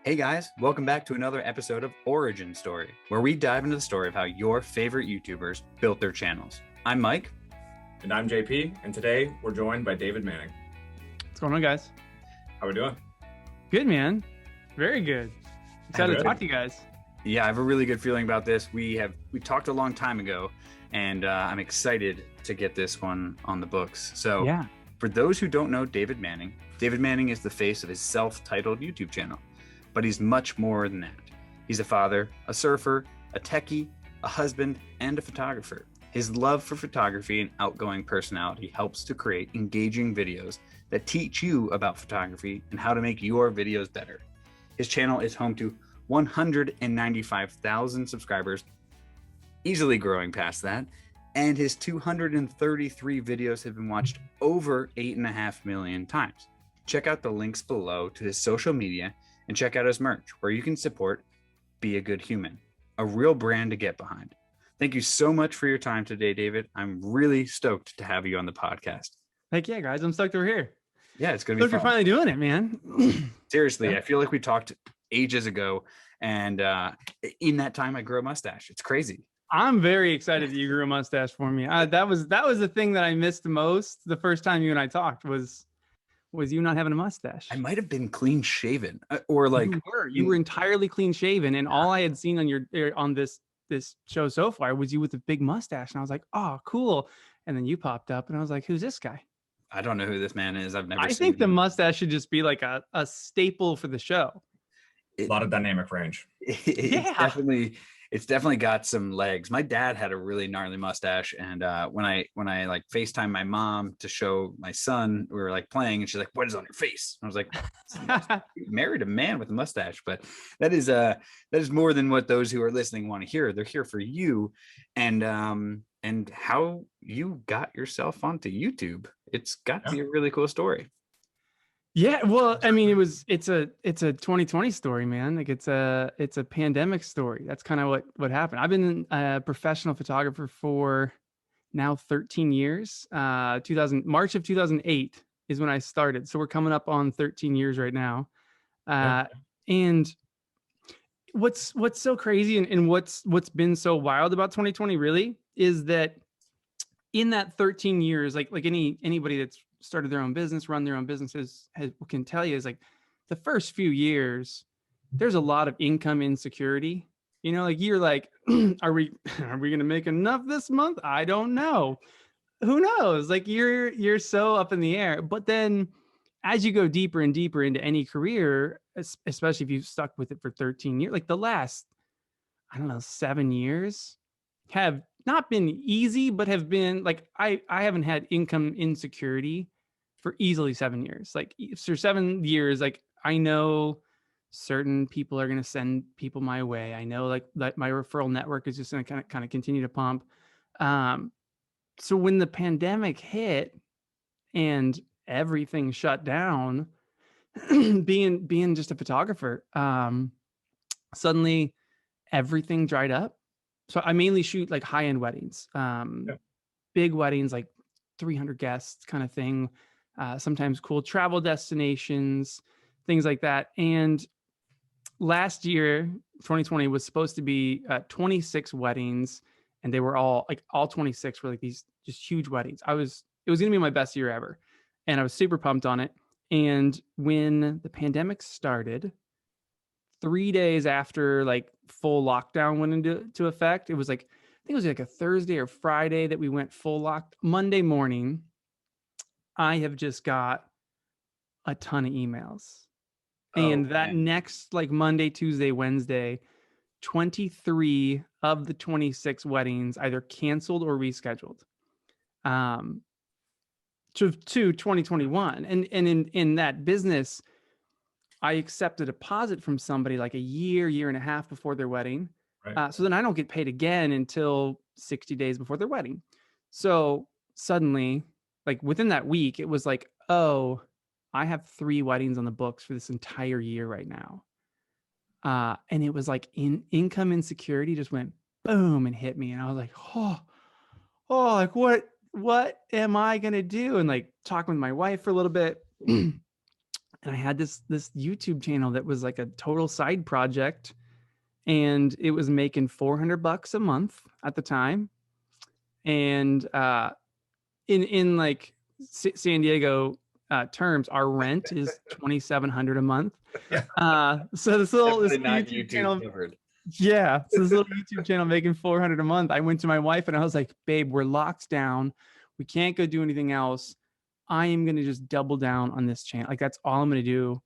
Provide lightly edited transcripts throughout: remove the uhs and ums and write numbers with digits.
Hey guys, welcome back to another episode of Origins Story, where we dive into the story of how your favorite YouTubers built their channels. I'm Mike. And I'm JP, and today we're joined by David Manning. What's going on, guys? How we doing? Good, man. Very good. Excited to talk to you guys. Yeah, I have a really good feeling about this. We talked a long time ago, and I'm excited to get this one on the books. So yeah. For those who don't know David Manning is the face of his self-titled YouTube channel. But he's much more than that. He's a father, a surfer, a techie, a husband, and a photographer. His love for photography and outgoing personality helps to create engaging videos that teach you about photography and how to make your videos better. His channel is home to 195,000 subscribers, easily growing past that, and his 233 videos have been watched over 8.5 million times. Check out the links below to his social media and check out his merch, where you can support Be a Good Human, a real brand to get behind. Thank you so much for your time today, David. I'm really stoked to have you on the podcast. Heck yeah, guys. I'm stoked we're here. Yeah, it's going to be fun. You're finally doing it, man. Seriously, Yeah. I feel like we talked ages ago, and in that time, I grew a mustache. It's crazy. I'm very excited that you grew a mustache for me. That was the thing that I missed the most the first time you and I talked was you not having a mustache. I might have been clean shaven, or like you were entirely clean shaven, and all I had seen on this show so far was you with a big mustache, and I was like, oh, cool. And then you popped up, and I was like, who's this guy? I don't know who this man is. I've never seen I think the him. mustache should just be like a staple for the show. A lot of dynamic range. It's definitely got some legs. My dad had a really gnarly mustache, and when I like FaceTime my mom to show my son, we were like playing, and she's like, "What is on your face?" I was like, "You married a man with a mustache." But that is more than what those who are listening want to hear. They're here for you, and how you got yourself onto YouTube. It's got to be a really cool story. Yeah, well, I mean, it's a 2020 story, man. Like it's a pandemic story. That's kind of what happened. I've been a professional photographer for now 13 years. March of 2008 is when I started. So we're coming up on 13 years right now. And what's so crazy and what's been so wild about 2020 really is that in that 13 years, like anybody that's started their own business, run their own businesses can tell you, is like the first few years, there's a lot of income insecurity. You know, like you're like, are we going to make enough this month? I don't know. Who knows? Like you're so up in the air. But then as you go deeper and deeper into any career, especially if you've stuck with it for 13 years, like the last, 7 years have not been easy, but have been like, I haven't had income insecurity for easily 7 years. Like for 7 years, like I know certain people are going to send people my way. I know like that my referral network is just going to kind of continue to pump. So when the pandemic hit and everything shut down, being just a photographer, suddenly everything dried up. So I mainly shoot like high-end weddings, big weddings, like 300 guests kind of thing. Sometimes cool travel destinations, things like that. And last year, 2020 was supposed to be 26 weddings, and they were all 26 were like these just huge weddings. It was going to be my best year ever. And I was super pumped on it. And when the pandemic started, 3 days after like full lockdown went into effect, it was like, I think it was like a Thursday or Friday that we went full locked. Monday morning, I have just got a ton of emails. And that next like Monday, Tuesday, Wednesday, 23 of the 26 weddings either canceled or rescheduled to 2021. And in that business, I accept a deposit from somebody like a year and a half before their wedding. Right. So then I don't get paid again until 60 days before their wedding. So suddenly, like within that week, it was like, oh, I have 3 weddings on the books for this entire year right now. And it was like income insecurity just went boom and hit me. And I was like, oh, like what am I going to do? And like talking with my wife for a little bit. and I had this YouTube channel that was like a total side project, and it was making $400 a month at the time. And in like San Diego terms, our rent is $2,700 a month. So this YouTube channel covered. yeah, so this little YouTube channel making $400 a month. I went to my wife and I was like, babe, we're locked down, we can't go do anything else. I am going to just double down on this channel. Like, that's all I'm going to do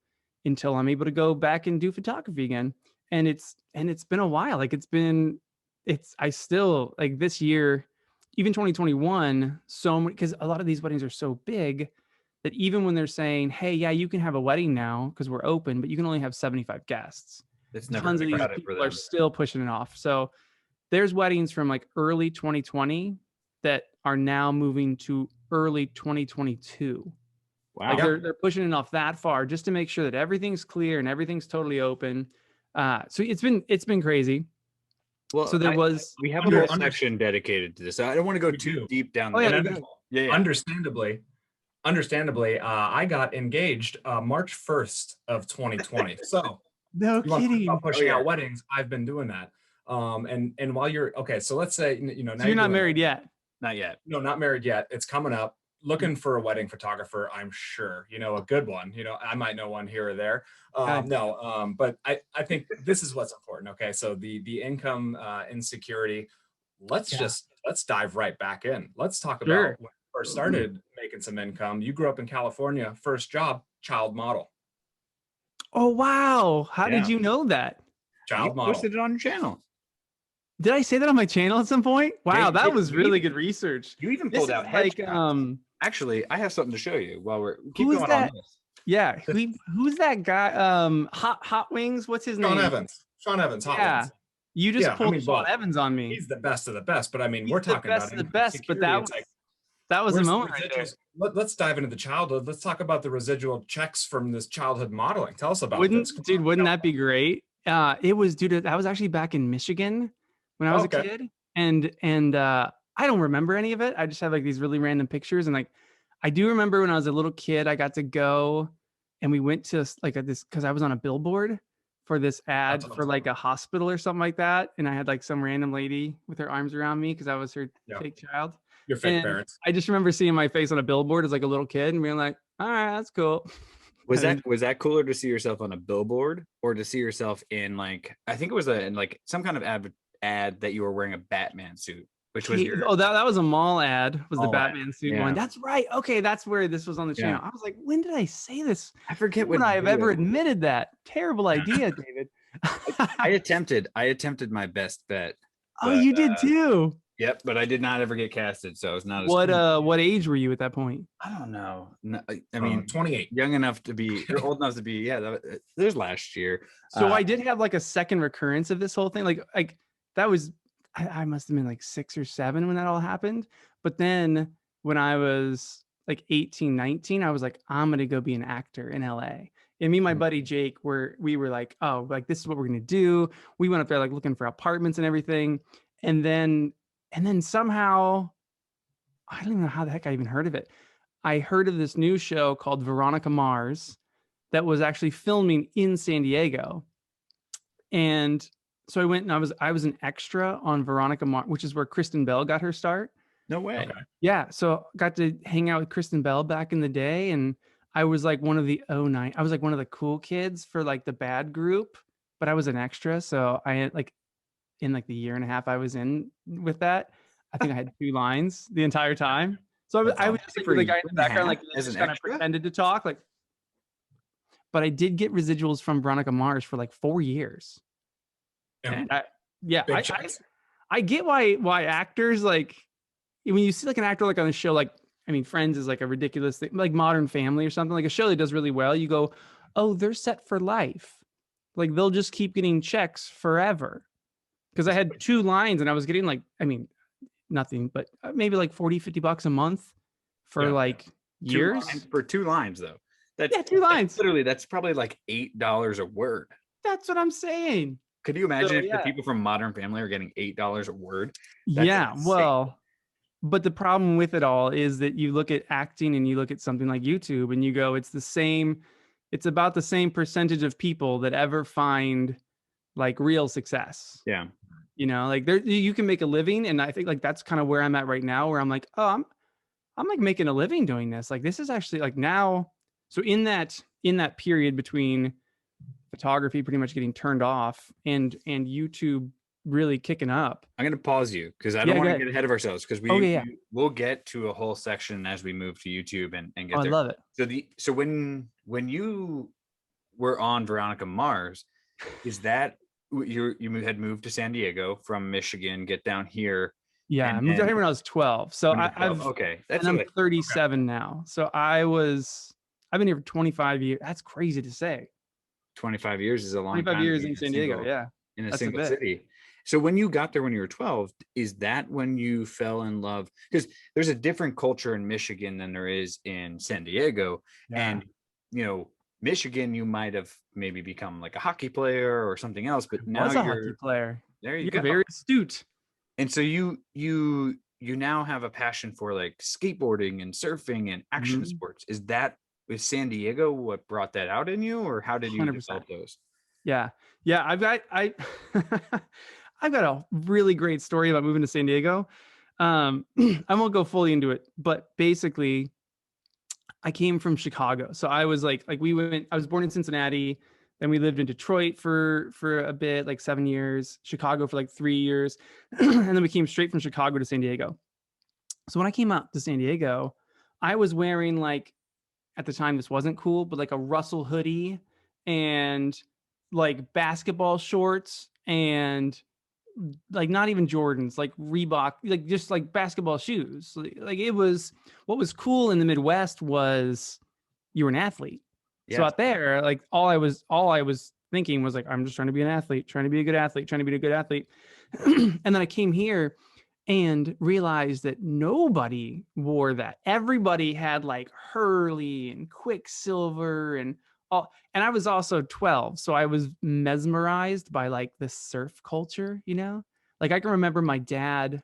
until I'm able to go back and do photography again. And it's been a while. Like, I still, like, this year, even 2021, so many, because a lot of these weddings are so big that even when they're saying, hey, yeah, you can have a wedding now because we're open, but you can only have 75 guests. It's never Tons of these people are still pushing it off. So there's weddings from like early 2020 that are now moving to early 2022. Wow. Like they're pushing it off that far just to make sure that everything's clear and everything's totally open. So it's been crazy. Well, so we have a whole section dedicated to this. I don't want to go too deep down. Yeah. Understandably, I got engaged March 1st of 2020. So no kidding. Pushing out weddings, I've been doing that. And while you're so let's say now so you're not married yet. Not yet. No, not married yet. It's coming up. Looking for a wedding photographer, I'm sure, a good one. I might know one here or there. But I think this is what's important. Okay, so the income insecurity. Let's dive right back in. Let's talk about when you first started making some income. You grew up in California. First job, child model. Oh wow! How did you know that? Child model. Posted it on your channel. Did I say that on my channel at some point? Wow, that was really good research. You even pulled out headshots. Actually, I have something to show you while we're going on this. Yeah, who's that guy? Hot Wings. What's his name? Sean Evans. Hot Wings. You just pulled Sean Evans on me. He's the best of the best, but I mean, we're talking about the best. But that was a moment right there. Let's dive into the childhood. Let's talk about the residual checks from this childhood modeling. Tell us about this. Dude, wouldn't that be great? It was, dude. I was actually back in Michigan when I was a kid, and I don't remember any of it. I just have like these really random pictures, and like I do remember when I was a little kid, I got to go, and we went to like this because I was on a billboard for this ad for like a hospital or something like that, and I had like some random lady with her arms around me because I was her fake child. Your fake parents. I just remember seeing my face on a billboard as like a little kid and being like, all right, that's cool. Was that cooler to see yourself on a billboard or to see yourself in like, I think it was in like some kind of ad that you were wearing a Batman suit, which was that was a mall ad, was the Batman suit one. That's right. Okay, that's where this was on the channel. I was like, when did I say this? I forget when I have ever admitted that. Terrible idea, David. I attempted my best bet. Oh, you did too. Yep, but I did not ever get casted, so it's not. What age were you at that point? I don't know. No, I mean, 28. Young enough to be, old enough to be. Yeah, there's last year. So I did have like a second recurrence of this whole thing. Like that was, I must have been like 6 or 7 when that all happened. But then when I was like 18, 19, I was like, I'm gonna go be an actor in LA. And me and my buddy Jake we were like, oh, like this is what we're gonna do. We went up there like looking for apartments and everything, and then somehow, I don't even know how the heck I even heard of it. I heard of this new show called Veronica Mars that was actually filming in San Diego. And so I went and I was an extra on Veronica Mars, which is where Kristen Bell got her start. No way. Okay. Yeah. So got to hang out with Kristen Bell back in the day. And I was like one of the I was like one of the cool kids for like the bad group, but I was an extra. So I had like, in like the year and a half I was in with that, I think I had 2 lines the entire time. So I was just like the guy in the background, like just kind of pretended to talk, like. But I did get residuals from Veronica Mars for like 4 years. And I get why actors, like when you see like an actor like on a show, like I mean Friends is like a ridiculous thing, like Modern Family or something, like a show that does really well, you go, oh, they're set for life, like they'll just keep getting checks forever. Because I had 2 lines and I was getting like, I mean, nothing, but maybe like $40-$50 a month for like years. For 2 lines though. 2 lines. Literally, that's probably like $8 a word. That's what I'm saying. Could you imagine if the people from Modern Family are getting $8 a word? That's insane. Well, but the problem with it all is that you look at acting and you look at something like YouTube and you go, it's the same it's about the same percentage of people that ever find like real success. Yeah. You know, like there you can make a living, and I think like that's kind of where I'm at right now, where I'm like, oh, I'm like making a living doing this. Like this is actually like now. So in that period between photography pretty much getting turned off and YouTube really kicking up. I'm going to pause you because I Yeah, don't go want to ahead. get ahead of ourselves, because Okay, yeah. we'll get to a whole section as we move to YouTube and Oh, get I there. love it. So when you were on Veronica Mars, is that you had moved to San Diego from Michigan, get down here? Yeah, And I moved out then here when I was 12. So when you're 12, I've okay, that's and I'm what 37 now. So I've been here for 25 years. That's crazy to say. 25 years is a long 25 time to years be in San Diego. Yeah, in a that's a single bit. city. So when you got there when you were 12, is that when you fell in love? Because there's a different culture in Michigan than there is in San Diego. Yeah. And, you know, Michigan, you might have maybe become like a hockey player or something else, but I now was a hockey player. there you You're go. very astute. And so you now have a passion for like skateboarding and surfing and action sports. Was San Diego what brought that out in you, or how did you 100%. develop those? Yeah. Yeah. I've got a really great story about moving to San Diego. I won't go fully into it, but basically I came from Chicago. So I was I was born in Cincinnati. Then we lived in Detroit for a bit, like 7 years, Chicago for like 3 years. And then we came straight from Chicago to San Diego. So when I came out to San Diego, I was wearing like, at the time this wasn't cool, but like a Russell hoodie and like basketball shorts and like not even Jordans, like Reebok, like just like basketball shoes. Like it was, what was cool in the Midwest was you were an athlete. So Yeah. out there, like all I was thinking was like, I'm just trying to be an athlete, trying to be a good athlete, trying to be a good athlete. And then I came here and realized that nobody wore that. Everybody had like Hurley and Quicksilver and all. And I was also 12. So I was mesmerized by like the surf culture, you know? Like I can remember my dad,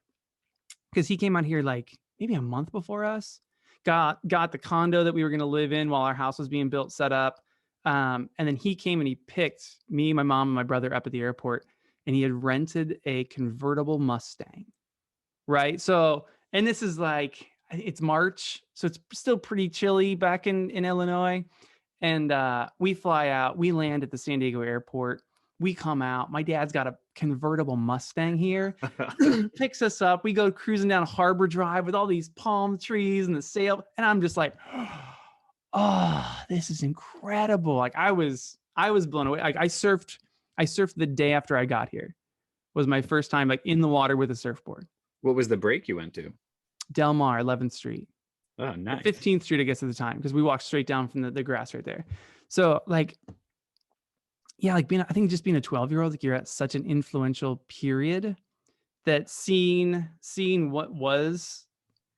because he came out here like maybe a month before us, got the condo that we were going to live in while our house was being built, set up. And then he came and he picked me, my mom, and my brother up at the airport, and he had rented a convertible Mustang. Right. So, and this is like, it's March, so it's still pretty chilly back in Illinois. And we fly out, we land at the San Diego airport. We come out. My dad's got a convertible Mustang here, picks us up. We go cruising down Harbor Drive with all these palm trees and the sail. And I'm just like, oh, this is incredible. Like I was blown away. Like I surfed the day after I got here. Was my first time like in the water with a surfboard. What was the break you went to? Del Mar, 11th Street. Oh, nice. 15th Street, I guess, at the time, because we walked straight down from the grass right there. So, like, yeah, like I think just being a 12-year-old, like you're at such an influential period that seeing what was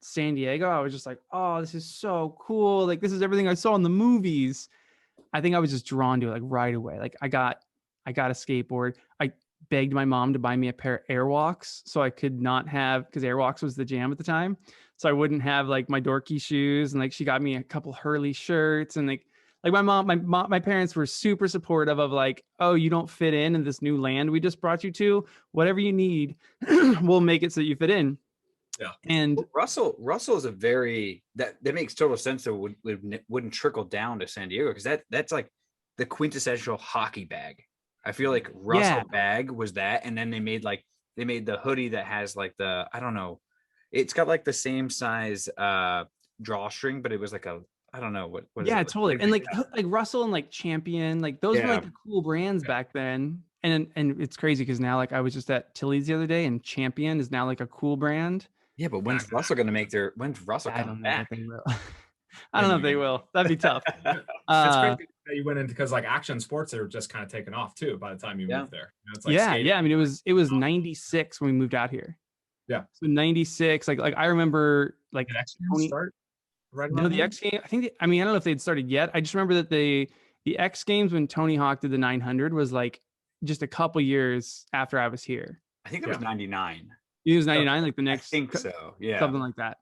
San Diego, I was just like, oh, this is so cool. Like, this is everything I saw in the movies. I think I was just drawn to it like right away. Like, I got a skateboard. I begged my mom to buy me a pair of Airwalks so I could not have, because Airwalks was the jam at the time. So I wouldn't have like my dorky shoes. And like she got me a couple Hurley shirts, and like my parents were super supportive of like, oh, you don't fit in this new land we just brought you to. Whatever you need, we'll make it so that you fit in. Yeah. And Russell is a very, that makes total sense. So wouldn't trickle down to San Diego, because that's like the quintessential hockey bag. I feel like Russell bag was that, and then they made the hoodie that has like the, I don't know, it's got like the same size drawstring, but it was like a, I don't know what yeah, is it? totally. And like Russell and like Champion, like those were like the cool brands back then. And it's crazy because now like I was just at Tilly's the other day, and Champion is now like a cool brand. Yeah, but when's Russell coming back? They will. I don't know if they will. That'd be tough. It's crazy that you went into, because like action sports are just kind of taken off too by the time you moved there. You know, it's like skating. I mean, it was 96 when we moved out here. Yeah. So 96, like I remember like X Games start right around the X Games. I mean, I don't know if they'd started yet. I just remember that the X Games when Tony Hawk did the 900 was like just a couple years after I was here. I think it was 99. It was 99, like the next. I think so. Yeah. Something like that.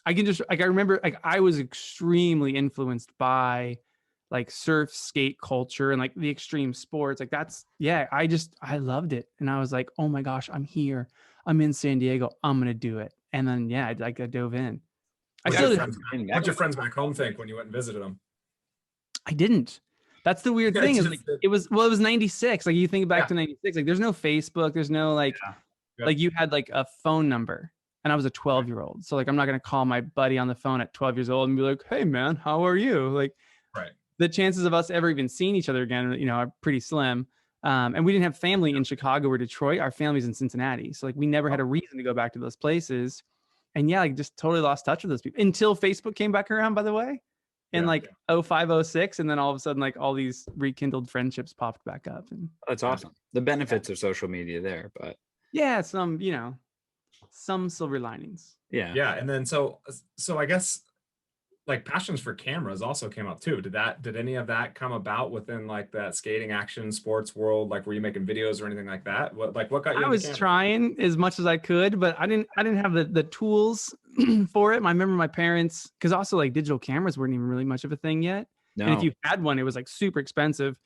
I can just like I remember like I was extremely influenced by like surf skate culture and like the extreme sports. Like that's, yeah, I loved it. And I was like, oh my gosh, I'm here. I'm in San Diego. I'm going to do it. And then, yeah, I dove in. What'd your friends back home think when you went and visited them? I didn't. That's the weird thing is like, it was 96. Like you think back to 96, like there's no Facebook. There's no like you had like a phone number and I was a 12-year-old. So like, I'm not going to call my buddy on the phone at 12 years old and be like, hey man, how are you? Like, the chances of us ever even seeing each other again, you know, are pretty slim. And we didn't have family in Chicago or Detroit. Our family's in Cincinnati. So like we never had a reason to go back to those places. And yeah, like just totally lost touch with those people until Facebook came back around, by the way, in like 05, 06. And then all of a sudden, like all these rekindled friendships popped back up. And that's awesome. The benefits of social media there, but yeah, some, you know, some silver linings. Yeah. Yeah. And then, so I guess like passions for cameras also came up too. Did any of that come about within like that skating action sports world? Like, were you making videos or anything like that? What got you? I was trying as much as I could, but I didn't have the tools for it. I remember my parents, because also like digital cameras weren't even really much of a thing yet. No. And if you had one, it was like super expensive.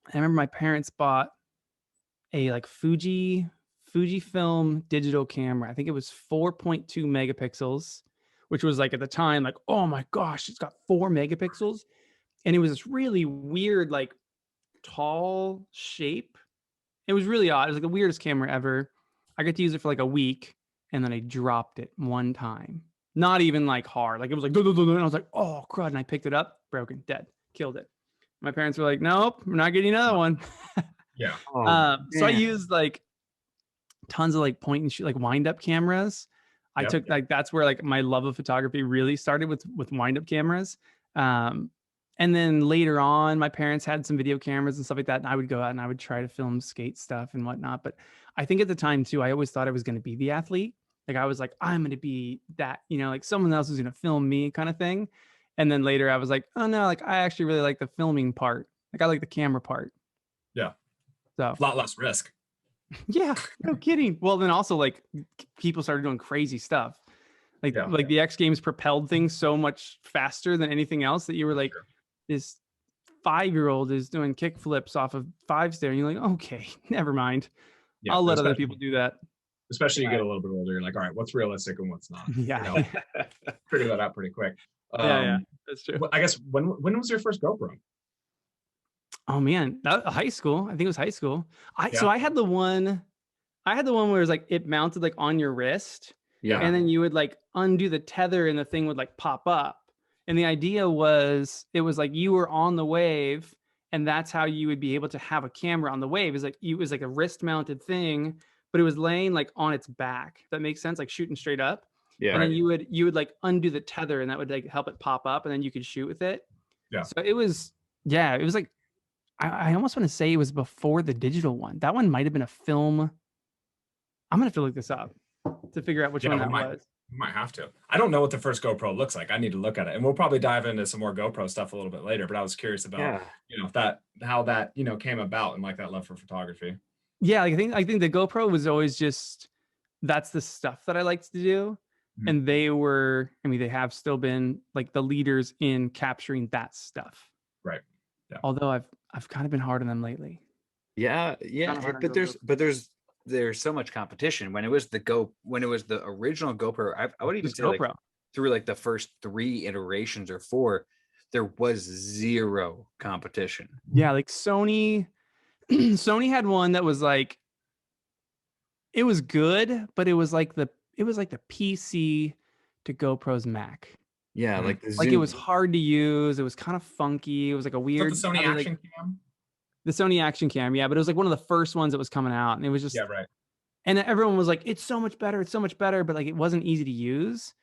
I remember my parents bought a like Fujifilm digital camera. I think it was 4.2 megapixels. Which was like at the time, like, oh my gosh, it's got 4 megapixels. And it was this really weird, like tall shape. It was really odd. It was like the weirdest camera ever. I got to use it for like a week and then I dropped it one time. Not even like hard. Like it was like, and I was like, oh crud. And I picked it up, broken, dead, killed it. My parents were like, nope, we're not getting another one. Yeah. So I used like tons of like point and shoot, like wind up cameras. I took like, that's where like my love of photography really started with wind up cameras. And then later on, my parents had some video cameras and stuff like that. And I would go out and I would try to film skate stuff and whatnot. But I think at the time too, I always thought I was going to be the athlete. Like I was like, I'm going to be that, you know, like someone else is going to film me kind of thing. And then later I was like, oh no, like I actually really like the filming part. Like I like the camera part. Yeah. So a lot less risk. Yeah, no kidding. Well, then also like people started doing crazy stuff. Like the X Games propelled things so much faster than anything else that you were like, this 5-year-old is doing kick flips off of 5-stair. And you're like, okay, never mind. Yeah, I'll let other people do that. Especially you get a little bit older. You're like, all right, what's realistic and what's not? Yeah. You know, figure that out pretty quick. Yeah, that's true. I guess when was your first GoPro? Oh man, high school. I think it was high school. So I had the one where it was like it mounted like on your wrist. Yeah. And then you would like undo the tether and the thing would like pop up. And the idea was it was like you were on the wave and that's how you would be able to have a camera on the wave. It was like a wrist mounted thing, but it was laying like on its back. If that makes sense, like shooting straight up. Yeah. And then you would like undo the tether and that would like help it pop up and then you could shoot with it. Yeah. So it was like I almost want to say it was before the digital one. That one might have been a film. I'm gonna have to look this up to figure out which one that was. You might have to. I don't know what the first GoPro looks like. I need to look at it, and we'll probably dive into some more GoPro stuff a little bit later. But I was curious about how that came about and like that love for photography. Yeah, I think the GoPro was always just that's the stuff that I liked to do, and they were. I mean, they have still been like the leaders in capturing that stuff. Right. Yeah. Although I've kind of been hard on them lately. Yeah. But there's so much competition. When it was the original GoPro, I would even say like, through like the first 3 iterations or 4, there was zero competition. Yeah, like Sony had one that was like it was good, but it was like the PC to GoPro's Mac. Yeah, like it was hard to use. It was kind of funky. It was like a weird the Sony Action Cam. The Sony Action Cam, yeah, but it was like one of the first ones that was coming out, and it was just right. And everyone was like, "It's so much better. It's so much better," but like it wasn't easy to use,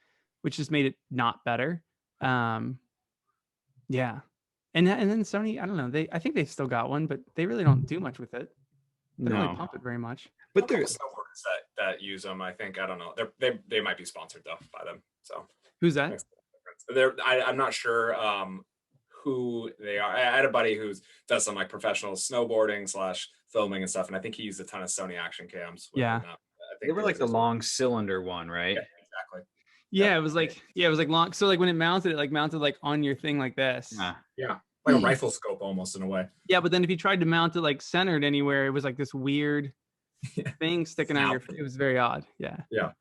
which just made it not better. Yeah, and then Sony, I don't know. I think they've still got one, but they really don't do much with it. They don't really pump it very much. But there's snowboarders that use them. I think I don't know. They might be sponsored though by them. So who's that? I'm not sure who they are. I had a buddy who does some like professional snowboarding / filming and stuff, and I think he used a ton of Sony Action cams. Yeah, they were like the long cylinder one, right? Yeah, exactly. Yeah, it was like long. So like when it mounted, it mounted like on your thing like this. Yeah, like a rifle scope almost in a way. Yeah, but then if you tried to mount it like centered anywhere, it was like this weird thing sticking out your face. It was very odd. Yeah. Yeah.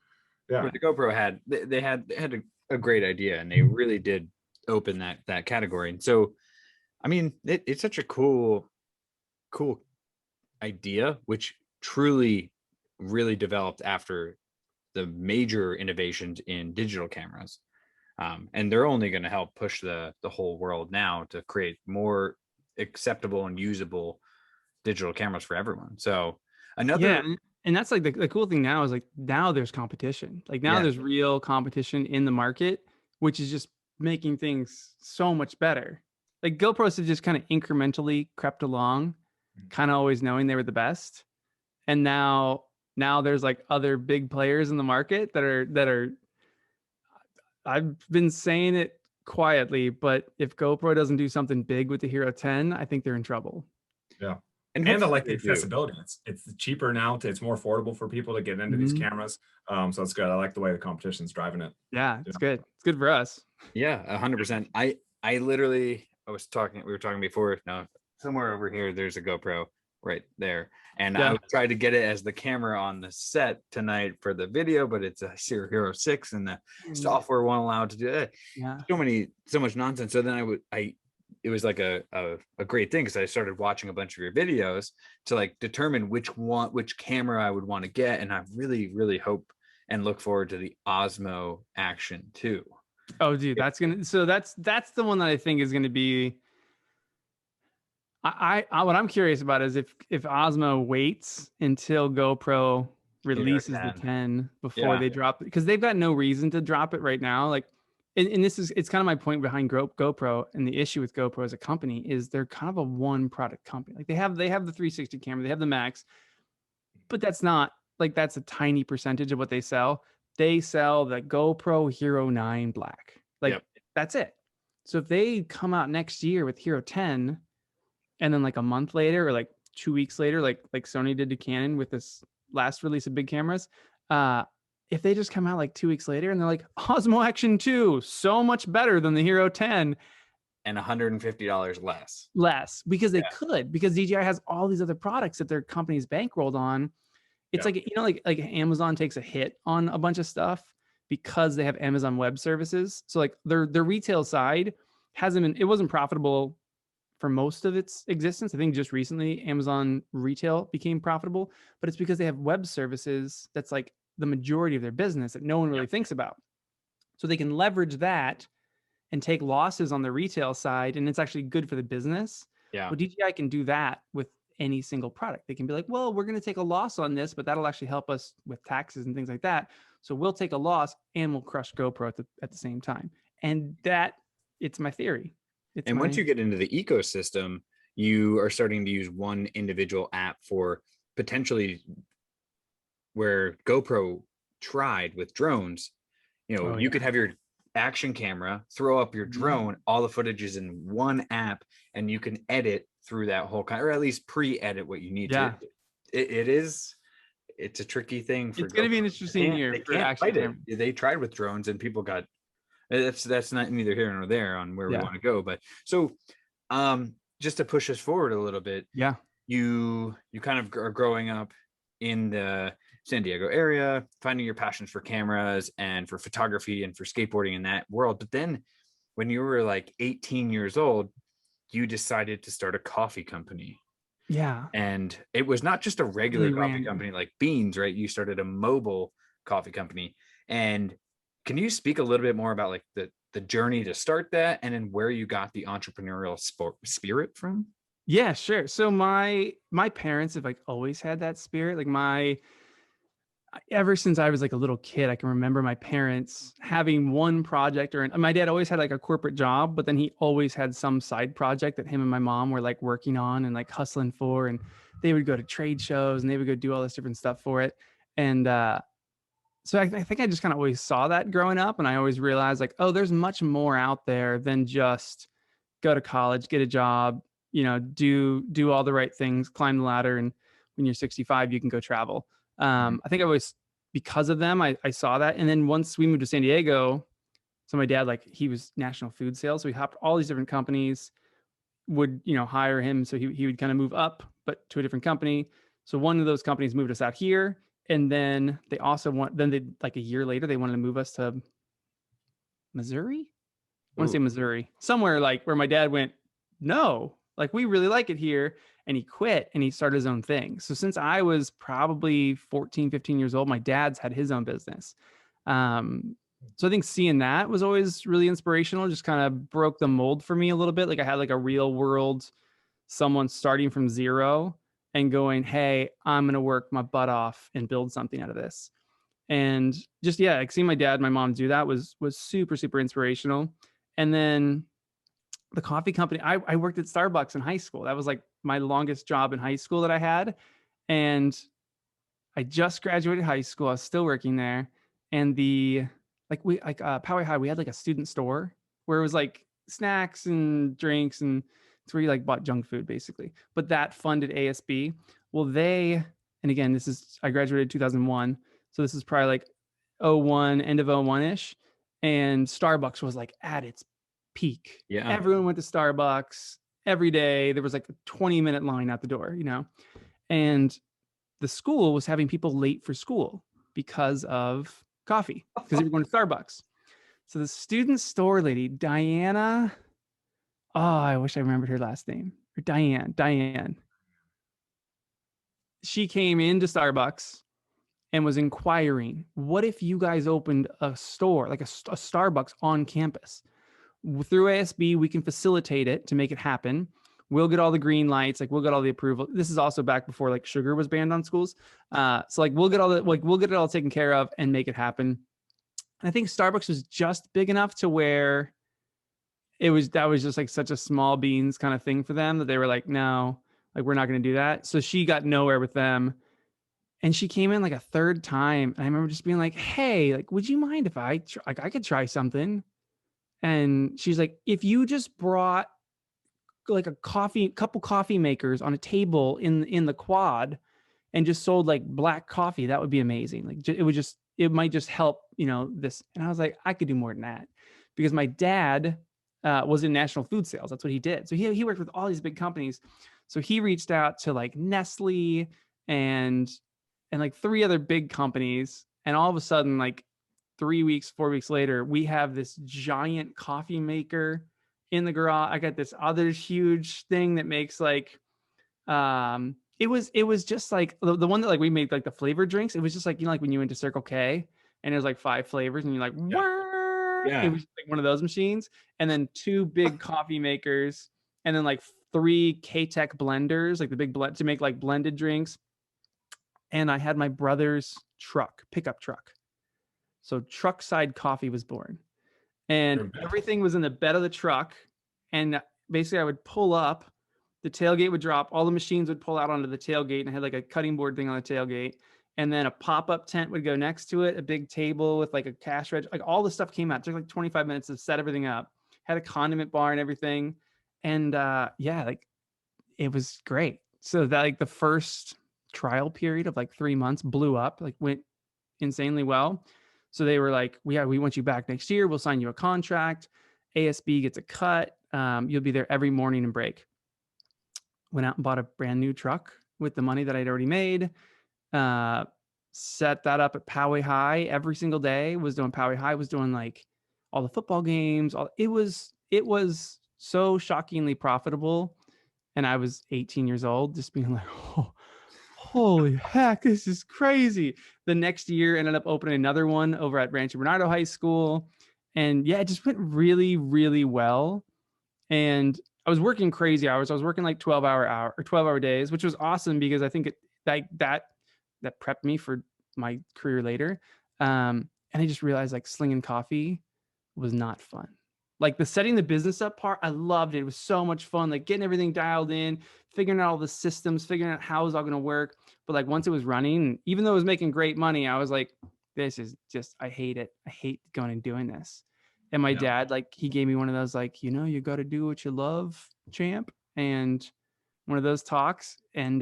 Where the GoPro had they had a great idea, and they really did open that category. And so, I mean, it's such a cool idea, which truly really developed after the major innovations in digital cameras. And they're only going to help push the whole world now to create more acceptable and usable digital cameras for everyone. So another, and that's like the cool thing now is like now there's competition. Like now there's real competition in the market, which is just making things so much better. Like GoPros have just kind of incrementally crept along, kind of always knowing they were the best. And now there's like other big players in the market that are I've been saying it quietly, but if GoPro doesn't do something big with the Hero 10, I think they're in trouble. Yeah. And I like the accessibility. It's cheaper now. It's more affordable for people to get into these cameras. So it's good. I like the way the competition's driving it. Yeah, it's good. It's good for us. Yeah, 100%. I literally, we were talking before, no, somewhere over here, there's a GoPro right there. And I tried to get it as the camera on the set tonight for the video, but it's a Hero 6 and the software won't allow it to do that. Yeah. So much nonsense. So then it was like a great thing because I started watching a bunch of your videos to like determine which camera I would want to get. And I really, really hope and look forward to the Osmo Action 2. Oh, dude, that's the one that I think is going to be. I what I'm curious about is if Osmo waits until GoPro releases the 10 before they drop it, because they've got no reason to drop it right now. Like, and it's kind of my point behind GoPro, and the issue with GoPro as a company is they're kind of a one product company. Like they have the 360 camera, they have the Max, but that's a tiny percentage of what they sell. They sell the GoPro Hero 9 Black. That's it. So if they come out next year with Hero 10, and then like a month later or like 2 weeks later, like Sony did to Canon with this last release of big cameras, if they just come out like 2 weeks later and they're like Osmo Action 2, so much better than the Hero 10, and $150 less because they could, because DJI has all these other products that their company's bankrolled on. It's like, you know, like Amazon takes a hit on a bunch of stuff because they have Amazon Web Services. So like their retail side it wasn't profitable for most of its existence. I think just recently Amazon retail became profitable, but it's because they have web services that's like the majority of their business that no one really thinks about. So they can leverage that and take losses on the retail side, and it's actually good for the business. Yeah. Well, DJI can do that with any single product. They can be like, well, we're going to take a loss on this, but that'll actually help us with taxes and things like that. So we'll take a loss and we'll crush GoPro at the same time. And it's my theory. Once you get into the ecosystem, you are starting to use one individual app for potentially where GoPro tried with drones. You know, you could have your action camera, throw up your drone, all the footage is in one app, and you can edit through that whole or at least pre-edit what you need to. It's a tricky thing. It's going to be an interesting year for action camera. They tried with drones and people got. That's not neither here nor there on where we want to go. But so just to push us forward a little bit, you kind of are growing up in the San Diego area, finding your passions for cameras and for photography and for skateboarding in that world. But then when you were like 18 years old, you decided to start a coffee company. Yeah. And it was not just a regular coffee company like Beans, right? You started a mobile coffee company. And can you speak a little bit more about like the journey to start that, and then where you got the entrepreneurial spirit from? Yeah, sure. So my parents have like always had that spirit. Like ever since I was like a little kid, I can remember my parents having one project, or my dad always had like a corporate job, but then he always had some side project that him and my mom were like working on and like hustling for, and they would go to trade shows and they would go do all this different stuff for it. And so I think I just kind of always saw that growing up, and I always realized like, oh, there's much more out there than just go to college, get a job, you know, do all the right things, climb the ladder, and when you're 65, you can go travel. I think I always because of them, I saw that. And then once we moved to San Diego, so my dad, like, he was national food sales. So he hopped all these different companies, would, hire him. So he would kind of move up, but to a different company. So one of those companies moved us out here. And then they also like a year later, they wanted to move us to Missouri. I want to say Missouri, somewhere like where my dad went, no, like, we really like it here. And he quit and he started his own thing. So since I was probably 14, 15 years old, my dad's had his own business. So I think seeing that was always really inspirational, just kind of broke the mold for me a little bit. Like, I had like a real world, someone starting from zero and going, hey, I'm going to work my butt off and build something out of this. And just, yeah, like seeing my dad and my mom do that was super, super inspirational. And then the coffee company, I worked at Starbucks in high school. That was like my longest job in high school that I had. And I just graduated high school. I was still working there. And Poway High, we had like a student store where it was like snacks and drinks, and it's where you like bought junk food basically. But that funded ASB. Well, and again, I graduated 2001. So this is probably like 01, end of 01-ish. And Starbucks was like at its peak. Yeah. Everyone went to Starbucks every day. There was like a 20-minute line out the door, and the school was having people late for school because of coffee, because they were going to Starbucks. So the student store lady, Diana, I wish I remembered her last name. Or Diane. She came into Starbucks and was inquiring, what if you guys opened a store, like a Starbucks on campus? Through ASB, we can facilitate it to make it happen. We'll get all the green lights, like we'll get all the approval. This is also back before like sugar was banned on schools. So like we'll get it all taken care of and make it happen. And I think Starbucks was just big enough to where that was just like such a small beans kind of thing for them that they were like, no, like we're not going to do that. So she got nowhere with them. And she came in like a third time. And I remember just being like, hey, like, would you mind if I could try something? And she's like, if you just brought like couple coffee makers on a table in the quad and just sold like black coffee, that would be amazing. Like it might just help, this. And I was like, I could do more than that, because my dad was in national food sales. That's what he did. So he worked with all these big companies. So he reached out to like Nestle and like 3 other big companies. And all of a sudden, like 4 weeks later, we have this giant coffee maker in the garage. I got this other huge thing that makes like, it was just like the one that like we made like the flavored drinks. It was just like, like when you went to Circle K and there's like 5 flavors and you're like, yeah. It was like one of those machines. And then 2 big coffee makers, and then like 3 K-Tech blenders, like the big blend to make like blended drinks. And I had my brother's pickup truck. So Truckside Coffee was born, and everything was in the bed of the truck. And basically I would pull up, the tailgate would drop, all the machines would pull out onto the tailgate, and I had like a cutting board thing on the tailgate. And then a pop-up tent would go next to it, a big table with like a cash register, like all the stuff came out. It took like 25 minutes to set everything up, had a condiment bar and everything. And like it was great. So that like the first trial period of like 3 months blew up, like went insanely well. So they were like, we want you back next year. We'll sign you a contract. ASB gets a cut. You'll be there every morning and break. Went out and bought a brand new truck with the money that I'd already made. Set that up at Poway High every single day. Was doing Poway High, was doing like all the football games. It was so shockingly profitable. And I was 18 years old, just being like, oh, holy heck, this is crazy. The next year ended up opening another one over at Rancho Bernardo High School. And yeah, it just went really, really well. And I was working crazy hours. I was working like 12-hour days, which was awesome, because I think that prepped me for my career later. And I just realized like slinging coffee was not fun. Like the setting the business up part, I loved it. It was so much fun, like getting everything dialed in, figuring out all the systems, figuring out how it was all going to work. But like once it was running, even though it was making great money, I was like, this is just, I hate it. I hate going and doing this. And my dad, like, he gave me one of those, like, you got to do what you love, champ. And one of those talks. And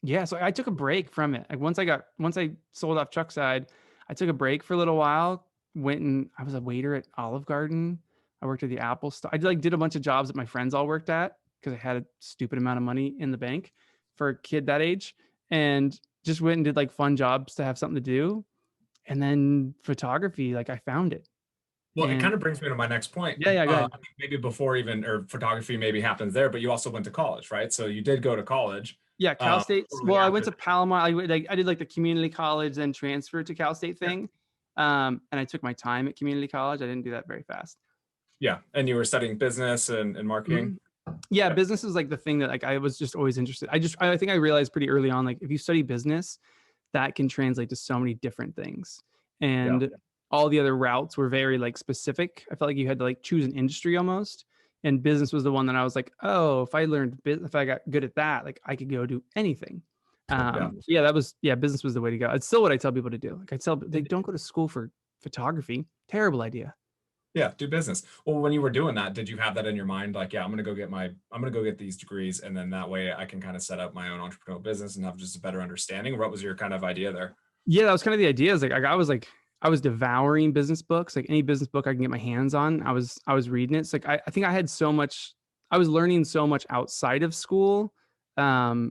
Yeah, so I took a break from it. Like once I sold off Truckside, I took a break for a little while. I was a waiter at Olive Garden. I worked at the Apple store. Did a bunch of jobs that my friends all worked at because I had a stupid amount of money in the bank for a kid that age, and just went and did like fun jobs to have something to do. And then photography, like I found it. Well, it And kind of brings me to my next point. yeah, go ahead. I think maybe before even, or photography maybe happens there, but you also went to college, right? So you did go to college. Yeah, Cal State. Shortly Well, I after went to that. Palomar. I did like the community college, then transferred to Cal State Yeah. thing. And I took my time at community college. I didn't do that very fast. Yeah. And you were studying business and marketing. Mhm. Yeah, Yeah. business is like the thing that like I was just always interested. I think I realized pretty early on, like if you study business, that can translate to so many different things. Yeah. And all the other routes were very like specific. I felt like you had to like choose an industry almost. And business was the one that I was like, oh, if I got good at that, like I could go do anything. Business was the way to go. It's still what I tell people to do. Like they don't go to school for photography. Terrible idea. Yeah, do business. Well, when you were doing that, did you have that in your mind? Like, yeah, I'm gonna go get these degrees, and then that way I can kind of set up my own entrepreneurial business and have just a better understanding. What was your kind of idea there? Yeah, that was kind of the idea. Is I was devouring business books, like any business book I can get my hands on. I was reading it. It's like I think I had so much. I was learning so much outside of school. I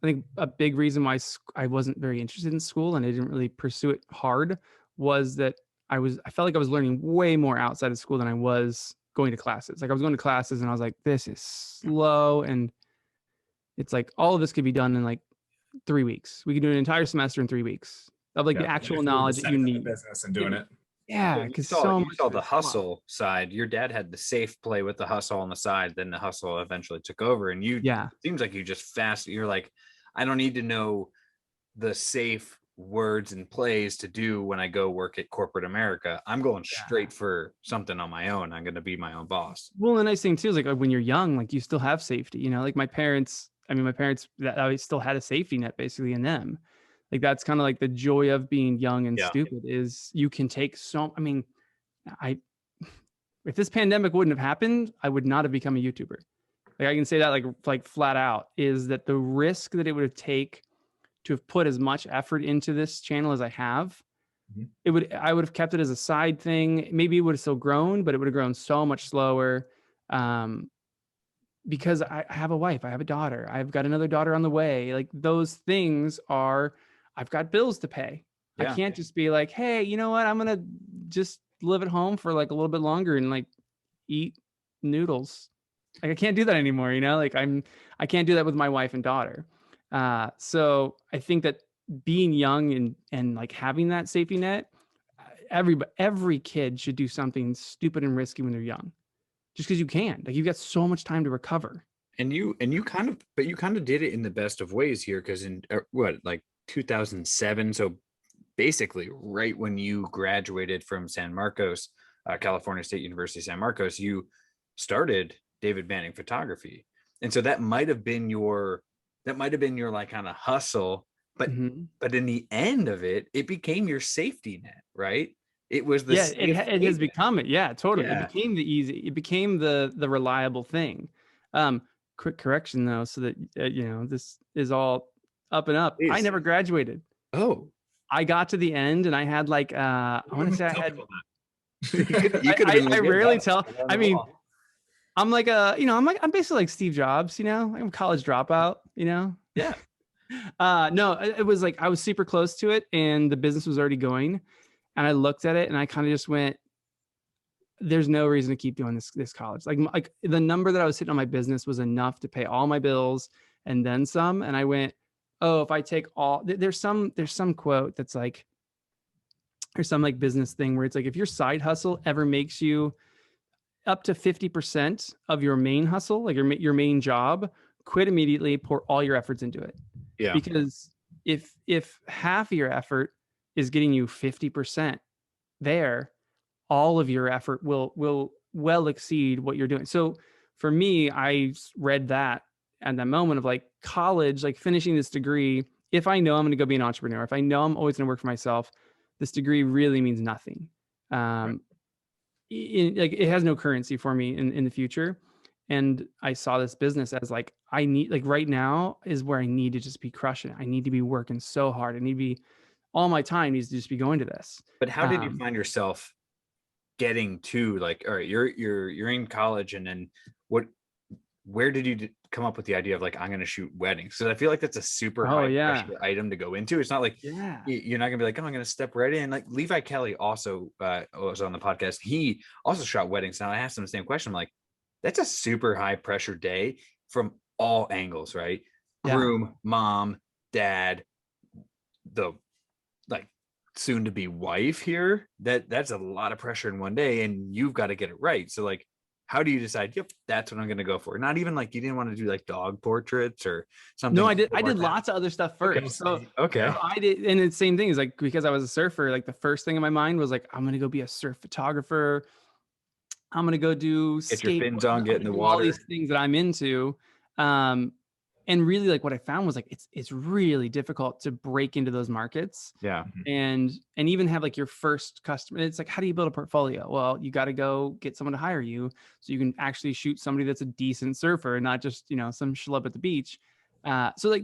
think a big reason why I wasn't very interested in school and I didn't really pursue it hard was that I felt like I was learning way more outside of school than I was going to classes. Like I was going to classes and I was like, this is slow. And it's like all of this could be done in like 3 weeks. We could do an entire semester in 3 weeks of like Yeah, the actual if you were knowledge just that you setting up a need. business and doing it. Yeah, You because saw, so you much saw of the it's fluff. hustle side. Your dad had the safe play with the hustle on the side. Then the hustle eventually took over, and you Yeah. seems like you just fast. You're like, I don't need to know the safe words and plays to do when I go work at corporate America. I'm going straight for something on my own. I'm going to be my own boss. Well, the nice thing too is like when you're young, like you still have safety, like my parents, that I still had a safety net basically in them. Like that's kind of like the joy of being young and Yeah. stupid is you can take I if this pandemic wouldn't have happened, I would not have become a YouTuber. Like I can say that like flat out is that the risk that it would have take to have put as much effort into this channel as I have, I would have kept it as a side thing. Maybe it would have still grown, but it would have grown so much slower. Because I have a wife, I have a daughter, I've got another daughter on the way. Like those things I've got bills to pay. Yeah. I can't just be like, hey, you know what? I'm going to just live at home for like a little bit longer and like eat noodles. Like I can't do that anymore. Like I can't do that with my wife and daughter. So I think that being young and like having that safety net, every kid should do something stupid and risky when they're young, just because you can. Like you've got so much time to recover. And you kind of did it in the best of ways here, because in like 2007, so basically right when you graduated from San Marcos, California State University, San Marcos, you started David Banning Photography. And so that might have been your like kind of hustle, but in the end of it, it became your safety net, right? It was the it has become it. Yeah, totally. Yeah. It became the reliable thing. Quick correction though, so that this is all up and up. Please. I never graduated. Oh, I got to the end and I had like I want to say I had I rarely tell. I mean, I'm like I'm basically like Steve Jobs, I'm a college dropout, Yeah. No, it was like I was super close to it and the business was already going. And I looked at it and I kind of just went, there's no reason to keep doing this college. Like the number that I was hitting on my business was enough to pay all my bills and then some. And I went, oh, if I take all, there's some quote that's like, there's some like business thing where it's like, if your side hustle ever makes you up to 50% of your main hustle, like your main job, quit immediately, pour all your efforts into it. Yeah. Because if half of your effort is getting you 50% there, all of your effort will well exceed what you're doing. So for me, I read that at that moment of like college, like finishing this degree. If I know I'm going to go be an entrepreneur, if I know I'm always going to work for myself, this degree really means nothing. Right. It has no currency for me in the future. And I saw this business as like, I need, like right now is where I need to just be crushing it. I need to be working so hard. I need to be, all my time needs to just be going to this. But how did you find yourself getting to like, all right, you're in college, and then where did you come up with the idea of like, I'm going to shoot weddings? Because I feel like that's a super high pressure item to go into. It's not like you're not gonna be like, oh, I'm going to step right in. Like Levi Kelly also was on the podcast. He also shot weddings. Now I asked him the same question. I'm like, that's a super high pressure day from all angles, right? Groom, mom, dad, the like soon to be wife here. That's a lot of pressure in one day, and you've got to get it right. So like, how do you decide, yep, that's what I'm going to go for? Not even like you didn't want to do like dog portraits or something. No, I did lots of other stuff first. Okay. So I did. And the same thing is like, because I was a surfer, like the first thing in my mind was like, I'm going to go be a surf photographer. I'm going to go do get your fins on, get in the water, all these things that I'm into. And really like what I found was like, it's really difficult to break into those markets. Yeah. And even have like your first customer. It's like, how do you build a portfolio? Well, you got to go get someone to hire you so you can actually shoot somebody that's a decent surfer and not just, some schlub at the beach. So like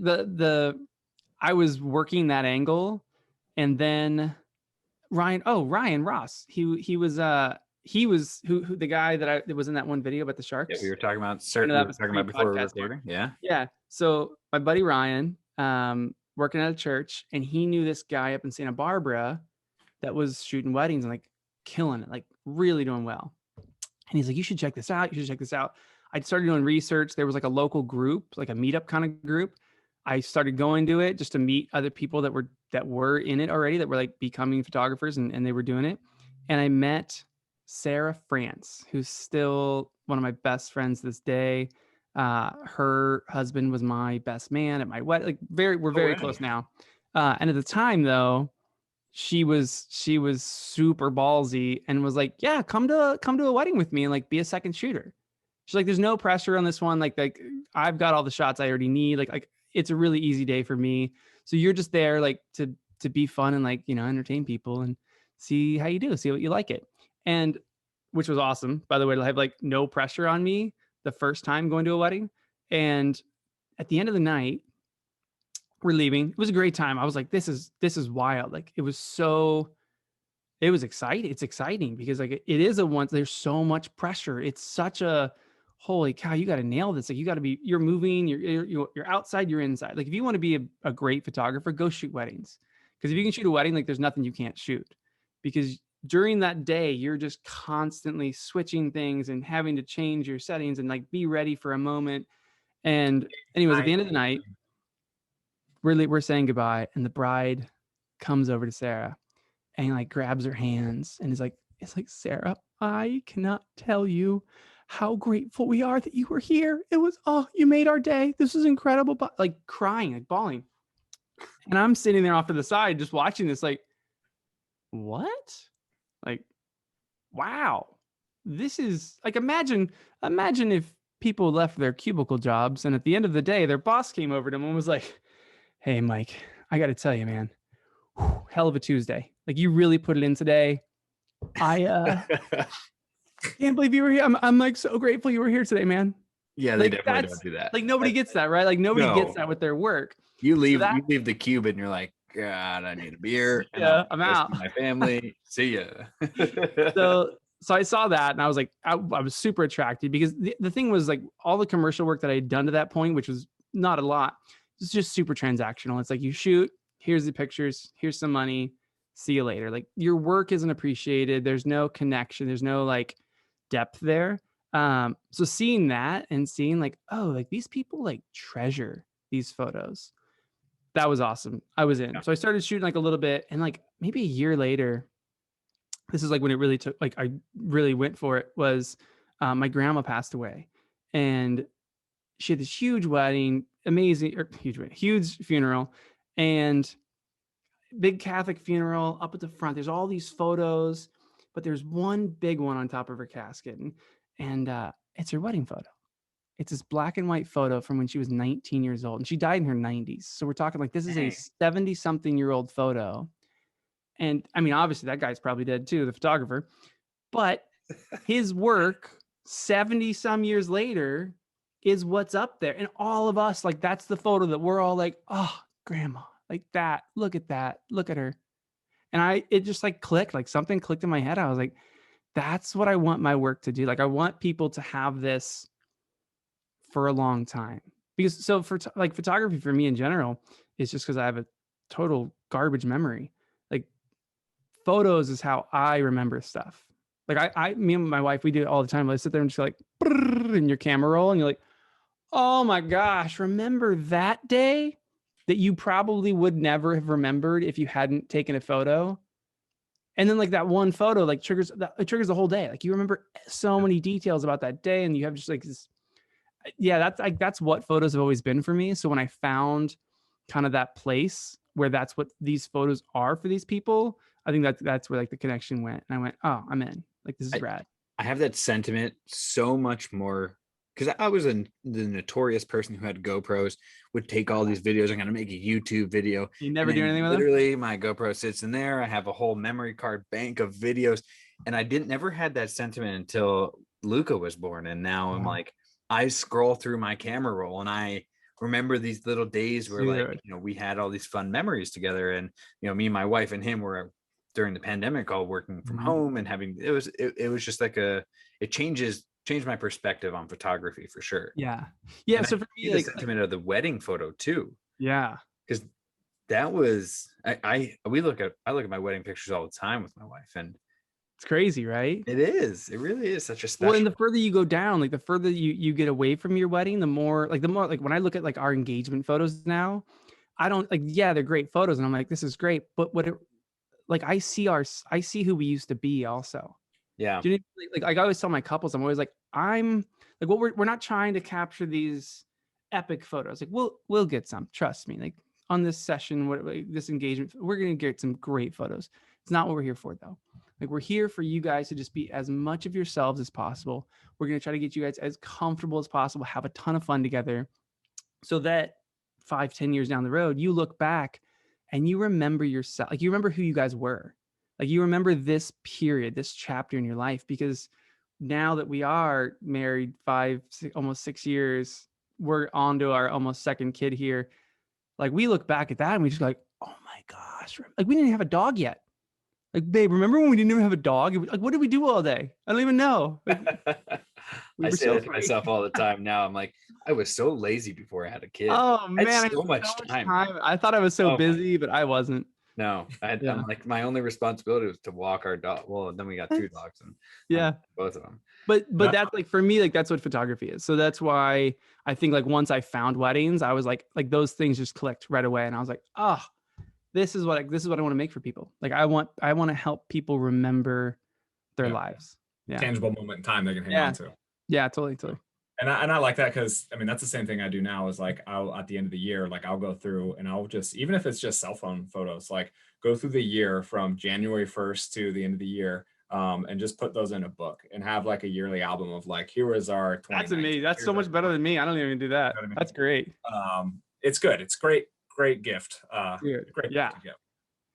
I was working that angle, and then Ryan Ross, he was who the guy that was in that one video about the sharks. Yeah, we were talking about before we were recording. Yeah. So my buddy Ryan, working at a church, and he knew this guy up in Santa Barbara that was shooting weddings and like killing it, like really doing well. And he's like, you should check this out. I started doing research. There was like a local group, like a meetup kind of group. I started going to it just to meet other people that were in it already, that were like becoming photographers, and they were doing it. And I met Sarah France, who's still one of my best friends this day. Her husband was my best man at my wedding. Like we're very close now. And at the time though, she was super ballsy and was like, yeah, come to a wedding with me and like be a second shooter. She's like, there's no pressure on this one. Like I've got all the shots I already need. Like it's a really easy day for me. So you're just there like to be fun and like, entertain people and see how you do, see what you like it. And which was awesome, by the way, to have like no pressure on me the first time going to a wedding. And at the end of the night, we're leaving. It was a great time. I was like, this is wild. Like it was exciting. It's exciting because like it is there's so much pressure. It's such a, holy cow, you got to nail this. Like you're moving, you're outside, you're inside. Like if you want to be a great photographer, go shoot weddings. Because if you can shoot a wedding, like there's nothing you can't shoot, because during that day, you're just constantly switching things and having to change your settings and like be ready for a moment. And anyways, at the end of the night, we're saying goodbye, and the bride comes over to Sarah and like grabs her hands and is like, it's like, Sarah, I cannot tell you how grateful we are that you were here. It was, you made our day. This is incredible. But like crying, like bawling. And I'm sitting there off to the side, just watching this, like, what? Like, wow, this is like, imagine if people left their cubicle jobs and at the end of the day, their boss came over to them and was like, hey, Mike, I got to tell you, man, hell of a Tuesday. Like you really put it in today. I can't believe you were here. I'm like so grateful you were here today, man. Yeah, like, they definitely don't do that. Like nobody gets that, right? Like nobody gets that with their work. You leave the cube and you're like, God, I need a beer. Yeah, I'm out. My family. See ya. So I saw that and I was like, I was super attracted, because the thing was like all the commercial work that I had done to that point, which was not a lot, it's just super transactional. It's like you shoot, here's the pictures, here's some money, see you later. Like your work isn't appreciated. There's no connection. There's no like depth there. So seeing that and seeing like, oh, like these people like treasure these photos. That was awesome. I was in. Yeah. So I started shooting like a little bit, and like maybe a year later, this is like when it really took, like I really went for it, was my grandma passed away, and she had this huge wedding, huge funeral, and big Catholic funeral up at the front. There's all these photos, but there's one big one on top of her casket, and it's her wedding photo. It's this black and white photo from when she was 19 years old, and she died in her 90s. So we're talking like, this is a 70-something-year-old photo. And I mean, obviously that guy's probably dead too, the photographer, but his work 70 some years later is what's up there. And all of us, like, that's the photo that we're all like, oh, grandma, like that. Look at that. Look at her. And it just like clicked, like something clicked in my head. I was like, that's what I want my work to do. Like, I want people to have this for a long time. Because so for like photography for me in general is just because I have a total garbage memory. Like, photos is how I remember stuff. Like me and my wife, we do it all the time. I sit there and just like, in your camera roll, and you're like, oh my gosh, remember that day that you probably would never have remembered if you hadn't taken a photo. And then like that one photo, like it triggers the whole day. Like you remember so many details about that day, and you have just like this. Yeah, that's what photos have always been for me. So when I found kind of that place where that's what these photos are for these people, I think that's where like the connection went. And I went, oh, I'm in. Like, this is rad. I have that sentiment so much more because I was the notorious person who had GoPros, would take all these videos. I'm going to make a YouTube video. You never do anything with them? Literally, my GoPro sits in there. I have a whole memory card bank of videos. And I never had that sentiment until Luca was born. And now I'm like, I scroll through my camera roll and I remember these little days where like, you know, we had all these fun memories together. And, you know, me and my wife and him were during the pandemic all working from home and having, it was just like it changed my perspective on photography for sure. Yeah. And so for me, the sentiment of the wedding photo too. Yeah. Because that was, I look at my wedding pictures all the time with my wife, and it's crazy, right? It is. It really is such a special. Well, and the further you go down, like the further you get away from your wedding, the more like when I look at like our engagement photos now, I don't like, yeah, they're great photos. And I'm like, this is great. But I see who we used to be also. Yeah. Do you know, like I always tell my couples, I'm always like, I'm like, well, we're not trying to capture these epic photos. Like we'll get some, trust me. Like on this session, this engagement, we're going to get some great photos. It's not what we're here for though. Like we're here for you guys to just be as much of yourselves as possible. We're going to try to get you guys as comfortable as possible, have a ton of fun together so that 5-10 years down the road, you look back and you remember yourself. Like you remember who you guys were. Like you remember this period, this chapter in your life, because now that we are married almost 6 years, we're on to our almost second kid here. Like we look back at that and we just go like, oh my gosh, like we didn't have a dog yet. Like, babe, remember when we didn't even have a dog? Like, what did we do all day? I don't even know. Like, I say that to myself all the time now. I'm like, I was so lazy before I had a kid. Oh man, I had so much time. I thought I was so busy, but I wasn't. No, I'm like, my only responsibility was to walk our dog. Well, then we got 2 dogs, and both of them. But that's like for me, like that's what photography is. So that's why I think like once I found weddings, I was like those things just clicked right away, and I was like, oh. This is what I want to make for people. Like I want to help people remember their lives. Yeah. Tangible moment in time they can hang on to. Yeah, totally. And I like that because I mean that's the same thing I do now is like I'll at the end of the year, like I'll go through and I'll just, even if it's just cell phone photos, like go through the year from January 1st to the end of the year. And just put those in a book and have like a yearly album of like, here was our 2019. That's amazing. That's so much better than me. I don't even do that. You know what I mean? That's great. It's good. It's great gift. Great yeah. gift.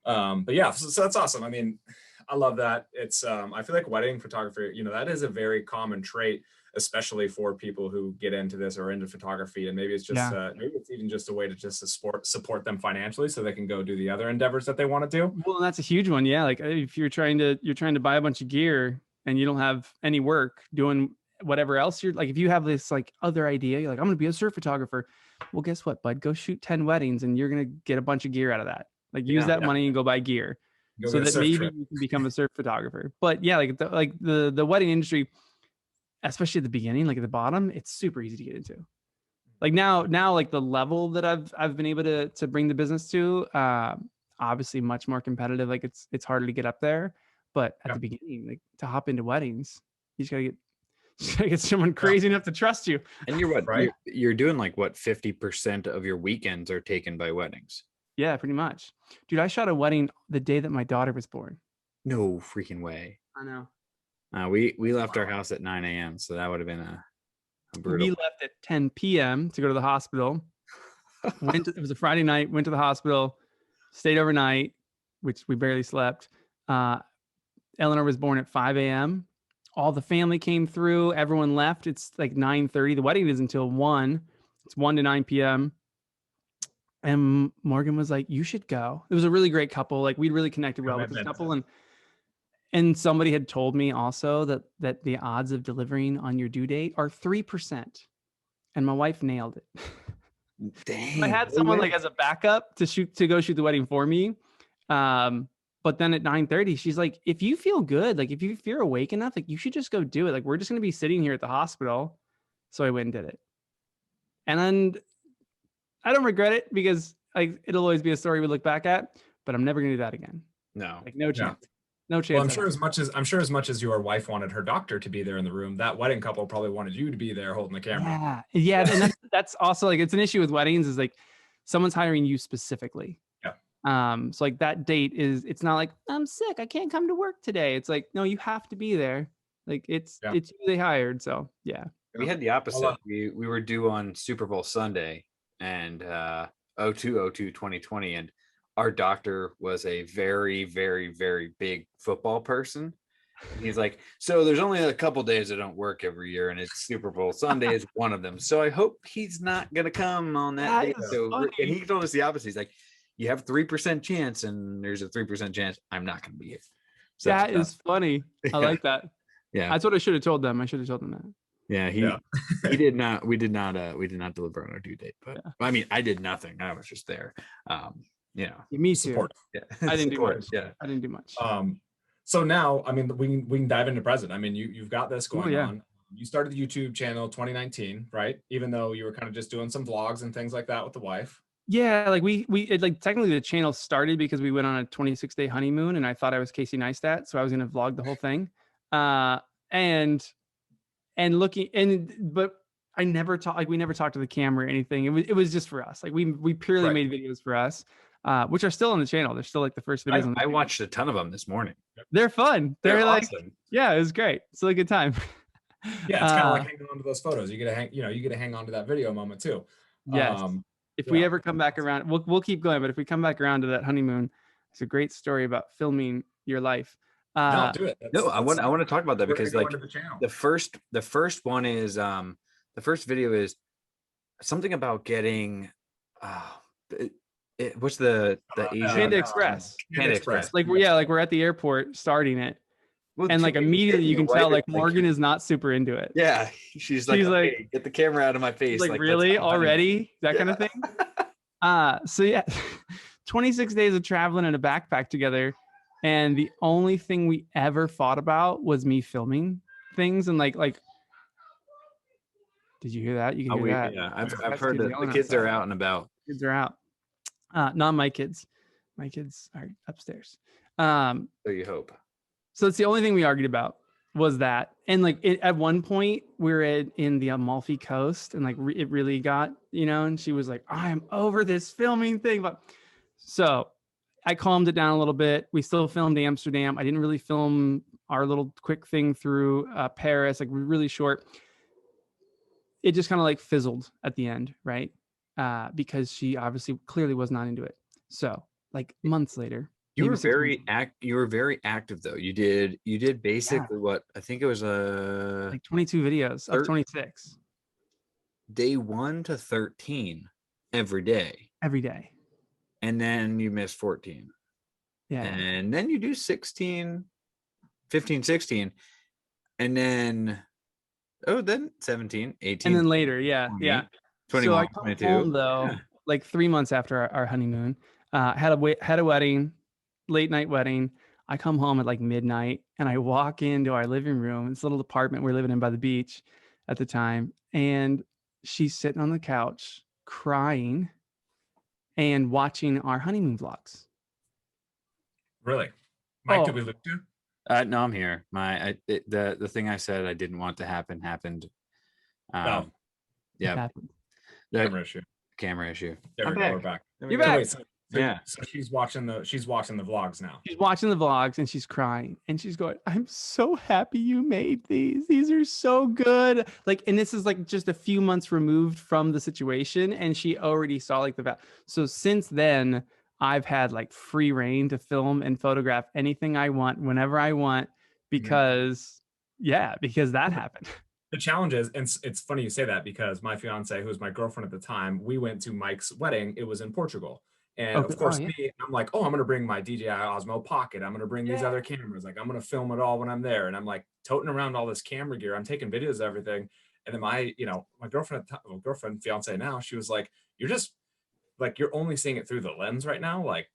But yeah, so that's awesome. I mean, I love that. It's I feel like wedding photography, you know, that is a very common trait, especially for people who get into this or into photography. And maybe it's just maybe it's even just a way to just support them financially so they can go do the other endeavors that they want to do. Well, and that's a huge one. Yeah. Like if you're trying to buy a bunch of gear and you don't have any work doing whatever else you're like, if you have this like other idea, you're like, I'm going to be a surf photographer. Well, guess what, bud? Go shoot 10 weddings and you're going to get a bunch of gear out of that. Like use that money and go buy gear so that maybe you can become a surf photographer. But yeah, like the wedding industry, especially at the beginning, like at the bottom, it's super easy to get into. Like now like the level that I've been able to bring the business to, obviously much more competitive. Like it's harder to get up there, but at the beginning, like to hop into weddings, you just gotta get someone crazy enough to trust you. And you're what, right? You're doing like what, 50% of your weekends are taken by weddings. Yeah, pretty much. Dude, I shot a wedding the day that my daughter was born. No freaking way. I know. We left our house at 9 a.m. So that would have been a brutal. We left at 10 p.m. to go to the hospital. It was a Friday night, went to the hospital, stayed overnight, which we barely slept. Eleanor was born at 5 a.m. all the family came through. Everyone left. It's like 9:30. The wedding is until 1. It's 1 to 9 p.m. And Morgan was like, you should go. It was a really great couple. Like, we'd really connected well with this couple. And somebody had told me also that the odds of delivering on your due date are 3%. And my wife nailed it. Dang. I had someone like as a backup to go shoot the wedding for me. But then at 9:30, she's like, if you feel good, like if you're awake enough, like you should just go do it. Like, we're just going to be sitting here at the hospital. So I went and did it. And then I don't regret it because like it'll always be a story we look back at, but I'm never going to do that again. No, like no chance. Yeah. No chance. Well, I'm sure as much as your wife wanted her doctor to be there in the room, that wedding couple probably wanted you to be there holding the camera. Yeah. And that's also like, it's an issue with weddings is like someone's hiring you specifically. Yeah. So like that date it's not like I'm sick, I can't come to work today. It's like, no, you have to be there. Like it's who they hired. So yeah. We had the opposite. We were due on Super Bowl Sunday and 2020, and our doctor was a very, very, very big football person. He's like, so there's only a couple days that don't work every year, and it's Super Bowl Sunday is one of them. So I hope he's not gonna come on that day. So, and he told us the opposite. He's like, you have 3% chance, and there's a 3% chance I'm not gonna be here. So that is funny. I like that. Yeah, that's what I should have told them. I should have told them that. Yeah, he did not. We did not deliver on our due date. But I mean, I did nothing. I was just there. Me too. Support. Yeah, I didn't do much. Yeah, I didn't do much. So now, I mean, we can dive into present. I mean, you've got this going on. You started the YouTube channel 2019, right? Even though you were kind of just doing some vlogs and things like that with the wife. Yeah, like we like technically the channel started because we went on a 26-day honeymoon, and I thought I was Casey Neistat, so I was going to vlog the whole thing. But I never talked, like we never talked to the camera or anything. It was just for us. Like we purely made videos for us, which are still on the channel. They're still like the first videos. I watched a ton of them this morning. They're fun. They're like, awesome. Yeah, it was great. It's a good time. Yeah, it's kind of like hanging on to those photos. You get to hang on to that video moment too. Yes. If we ever come back around, we'll keep going. But if we come back around to that honeymoon, it's a great story about filming your life. No, do it. I want to talk about that because like the first one is the first video is something about getting what's the Asian Panda Express. Panda Express. Like we're at the airport starting it. Well, and like immediately you can tell like Morgan is not super into it. Yeah, she's like, hey, get the camera out of my face. Like really already that kind of thing. So yeah, 26 days of traveling in a backpack together. And the only thing we ever fought about was me filming things. And like, did you hear that? You can hear that. Yeah, I've heard that the kids are out and about. Kids are out. Not my kids. My kids are upstairs. So you hope. So it's the only thing we argued about was that. And like at one point we were in the Amalfi Coast, and like it really got, and she was like, I'm over this filming thing. But so I calmed it down a little bit. We still filmed Amsterdam. I didn't really film our little quick thing through Paris, like really short. It just kind of like fizzled at the end, right? Because she obviously clearly was not into it. So like months later. You were very active though. You did basically what I think it was like 22 videos of 26. Day 1 to 13 every day. Every day. And then you miss 14. Yeah. And then you do 16, 15, 16. And then, then 17, 18. And then later, 20, 21, so I come 22. home, though, like 3 months after our honeymoon, had a wedding, late night wedding. I come home at like midnight and I walk into our living room, this little apartment we're living in by the beach at the time. And she's sitting on the couch crying and watching our honeymoon vlogs. Really? Mike, did we lose you? No, I'm here. The thing I said I didn't want to happen happened. Yeah. Happened. Camera issue. There we go. We're back. You're back. So she's watching the vlogs now. She's watching the vlogs and she's crying and she's going, I'm so happy you made these. These are so good. Like, and this is like just a few months removed from the situation, and she already saw like so since then I've had like free reign to film and photograph anything I want whenever I want, because Yeah, because that happened. The challenge is, and it's funny you say that, because my fiance, who was my girlfriend at the time, we went to Mike's wedding. It was in Portugal. And of Okay. Oh course, yeah. I'm like, oh, I'm going to bring my DJI Osmo Pocket. I'm going to bring these Yeah. other cameras. Like, I'm going to film it all when I'm there. And I'm like toting around all this camera gear. I'm taking videos of everything. And then my girlfriend, fiance now, she was like, you're just like, you're only seeing it through the lens right now. Like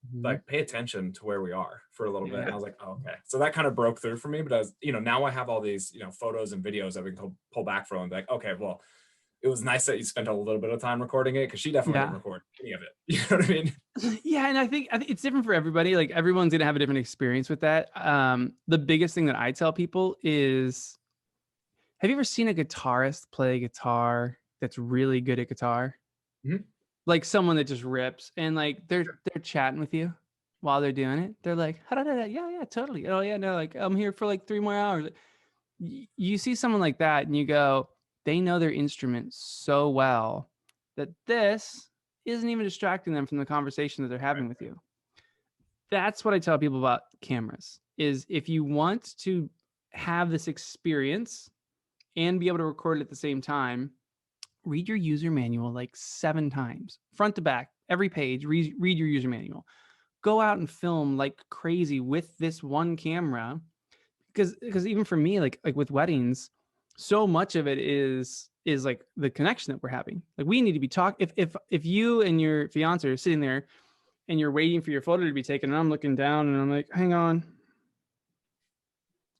pay attention to where we are for a little bit. And I was like, oh, okay. So that kind of broke through for me. But I was, now I have all these, photos and videos that we can pull back from and be like, okay, well, it was nice that you spent a little bit of time recording it, because she definitely didn't record any of it. You know what I mean? Yeah, and I think it's different for everybody. Like everyone's gonna have a different experience with that. The biggest thing that I tell people is, have you ever seen a guitarist play guitar that's really good at guitar? Mhm. Like someone that just rips, and like they're chatting with you while they're doing it. They're like, yeah, totally. Oh yeah, no, like I'm here for like 3 more hours. You see someone like that, and you go, they know their instrument so well that this isn't even distracting them from the conversation that they're having with you. That's what I tell people about cameras, is if you want to have this experience and be able to record it at the same time, read your user manual like 7 times, front to back, every page, read your user manual. Go out and film like crazy with this one camera. Because even for me, like with weddings, so much of it is like the connection that we're having. Like we need to be talking. If you and your fiance are sitting there and you're waiting for your photo to be taken, and I'm looking down and I'm like, hang on,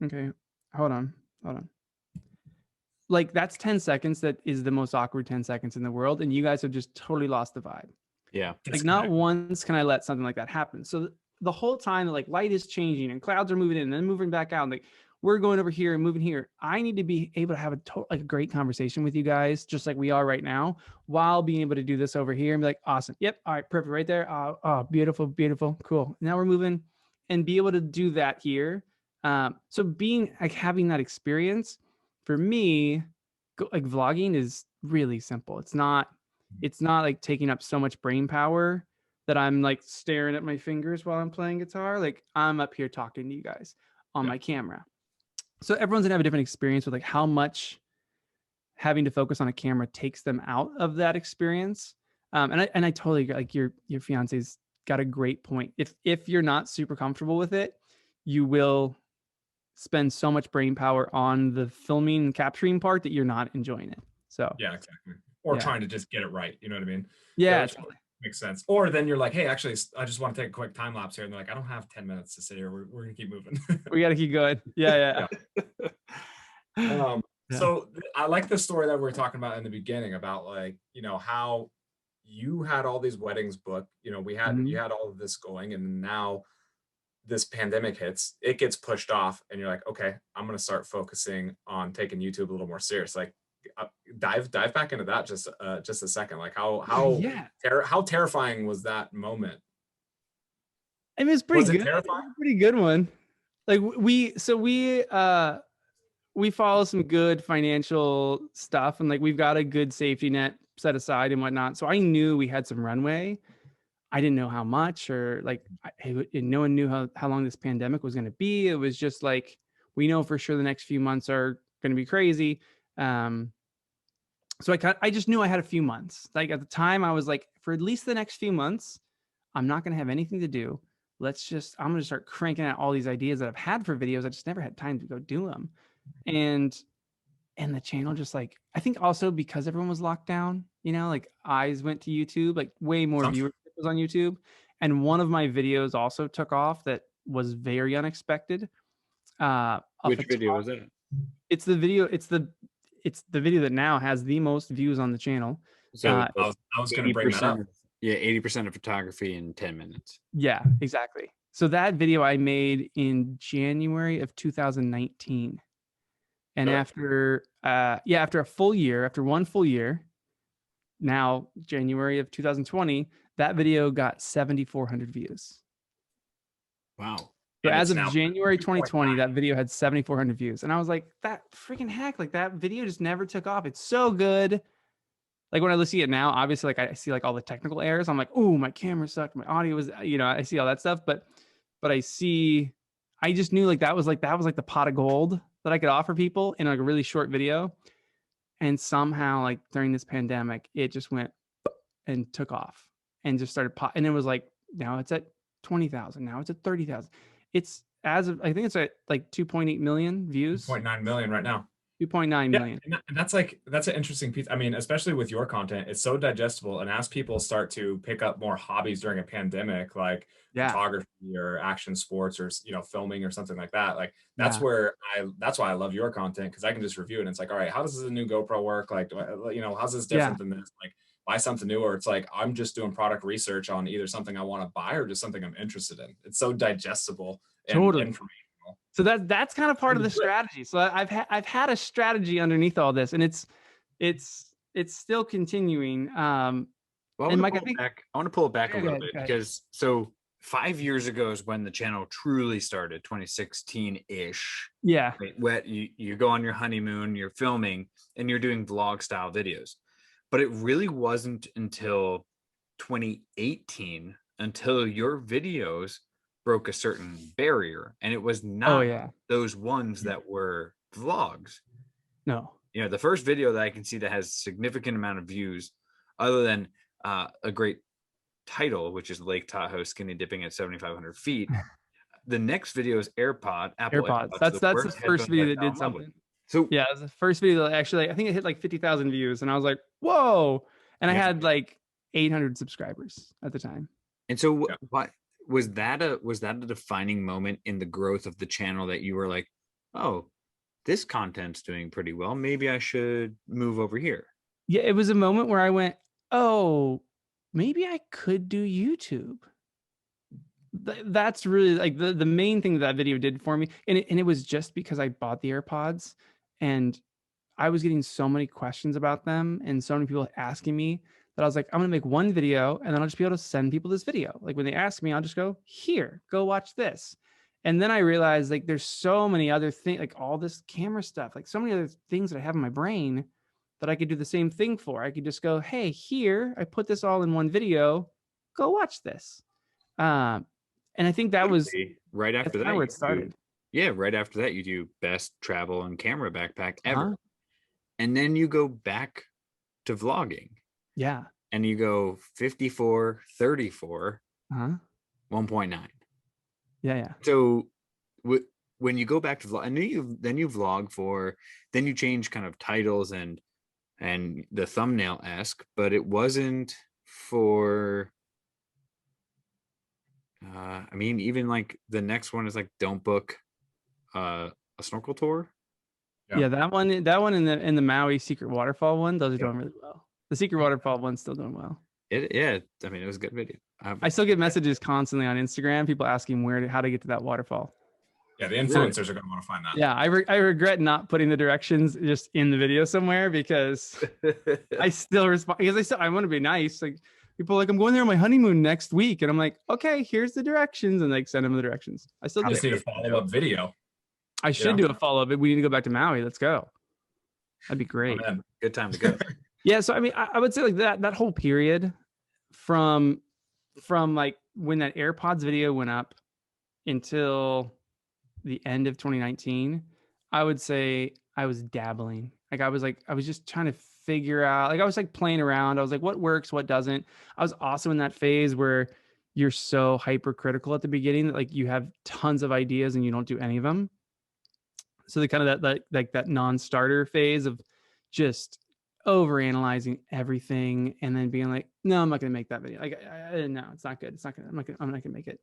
okay, hold on. Like that's 10 seconds. That is the most awkward 10 seconds in the world, and you guys have just totally lost the vibe. Yeah. Like not once can I let something like that happen. So the whole time, like light is changing and clouds are moving in and then moving back out. Like we're going over here and moving here. I need to be able to have a great conversation with you guys, just like we are right now, while being able to do this over here and be like, awesome. Yep. All right. Perfect. Right there. Oh, beautiful, beautiful. Cool. Now we're moving, and be able to do that here. So being like having that experience for me, like vlogging is really simple. It's not like taking up so much brain power that I'm like staring at my fingers while I'm playing guitar. Like I'm up here talking to you guys on my camera. So everyone's gonna have a different experience with like how much having to focus on a camera takes them out of that experience. And I totally agree. Like your fiance's got a great point. If you're not super comfortable with it, you will spend so much brain power on the filming and capturing part that you're not enjoying it. So yeah, exactly. Or trying to just get it right. You know what I mean? Yeah, totally makes sense. Or then you're like, hey, actually, I just want to take a quick time lapse here. And they're like, I don't have 10 minutes to sit here. We're gonna keep moving. We got to keep going. Yeah. So I like the story that we were talking about in the beginning about like, how you had all these weddings booked, you had all of this going, and now this pandemic hits, it gets pushed off, and you're like, okay, I'm going to start focusing on taking YouTube a little more serious. Like dive back into that just a second. Like how terrifying was that moment? I mean, it's pretty good. Terrifying? Pretty good one. Like we follow some good financial stuff, and like we've got a good safety net set aside and whatnot. So I knew we had some runway. I didn't know how much, or like no one knew how long this pandemic was going to be. It was just like, we know for sure the next few months are going to be crazy. So I just knew I had a few months. Like at the time I was like, for at least the next few months, I'm not going to have anything to do. I'm going to start cranking out all these ideas that I've had for videos. I just never had time to go do them. And the channel just like, I think also because everyone was locked down, like eyes went to YouTube, like way more viewership was on YouTube. And one of my videos also took off that was very unexpected. Which video was that? It's the video that now has the most views on the channel. So I was going to bring that up. Yeah, 80% of photography in 10 minutes. Yeah, exactly. So that video I made in January of 2019. And after one full year, now January of 2020, that video got 7,400 views. Wow. So as of January 2020, that video had 7,400 views. And I was like, that freaking heck, like that video just never took off. It's so good. Like when I see it now, obviously, like I see like all the technical errors. I'm like, oh, my camera sucked. My audio was, I see all that stuff. But I just knew like that was like the pot of gold that I could offer people in like a really short video. And somehow like during this pandemic, it just went and took off and just started and it was like, now it's at 20,000. Now it's at 30,000. It's as of, I think it's at like 2.8 million views. 2.9 million right now. 2.9 million. And that's an interesting piece. I mean, especially with your content, it's so digestible. And as people start to pick up more hobbies during a pandemic, like photography or action sports or, you know, filming or something like that, like that's why I love your content, because I can just review it and it's like, all right, how does the new GoPro work? Like, you know, how's this different than this? Like, buy something new, or it's like I'm just doing product research on either something I want to buy or just something I'm interested in. It's so digestible and informational. So that's kind of part of the strategy. So I've had a strategy underneath all this, and it's still continuing. Well, I want to pull it back a little bit because so 5 years ago is when the channel truly started, 2016-ish. Yeah. Right? You go on your honeymoon, you're filming, and you're doing vlog style videos. But it really wasn't until 2018 until your videos broke a certain barrier, and it was not those ones that were vlogs. No. You know, the first video that I can see that has significant amount of views, other than a great title, which is Lake Tahoe skinny dipping at 7,500 feet. The next video is Apple AirPods. That's the first video that did something. So yeah, it was the first video that actually, I think it hit like 50,000 views, and I was like, whoa. And I had like 800 subscribers at the time. And so what was that a defining moment in the growth of the channel that you were like, oh, this content's doing pretty well, maybe I should move over here? Yeah, it was a moment where I went, oh, maybe I could do YouTube. That's really like the main thing that video did for me. And it was just because I bought the AirPods and I was getting so many questions about them and so many people asking me that I was like, I'm going to make one video and then I'll just be able to send people this video. Like when they ask me, I'll just go, here, go watch this. And then I realized like there's so many other things, like all this camera stuff, like so many other things that I have in my brain that I could do the same thing for. I could just go, hey, here, I put this all in one video, go watch this. And I think that was right after that where it started. Right after that, you do best travel and camera backpack ever. And then you go back to vlogging. Yeah. And you go 54, 34, 1.9. Yeah. So when you go back to vlog, and then you vlog then you change kind of titles and the thumbnail-esque, but it wasn't for I mean, even like the next one is like don't book a snorkel tour. Yeah, that one in the Maui secret waterfall one, those are doing really well. The secret waterfall one's still doing well. I mean, it was a good video. I still get messages constantly on Instagram, people asking how to get to that waterfall. Yeah, the influencers are going to want to find that. Yeah, I regret not putting the directions just in the video somewhere, because I still respond, because I want to be nice. Like people are like, I'm going there on my honeymoon next week, and I'm like, okay, here's the directions, and like send them the directions. I still just need a follow-up video. I should do a follow-up. We need to go back to Maui. Let's go. That'd be great. Oh, good time to go. Yeah, so I mean, I would say like that whole period from like when that AirPods video went up until the end of 2019, I would say I was dabbling. Like I was just trying to figure out, like I was like playing around. I was like, what works, what doesn't. I was also in that phase where you're so hypercritical at the beginning that like you have tons of ideas and you don't do any of them. So the kind of that non-starter phase of just overanalyzing everything and then being like, no, I'm not going to make that video. Like, no, it's not good. It's not good. I'm not going to make it.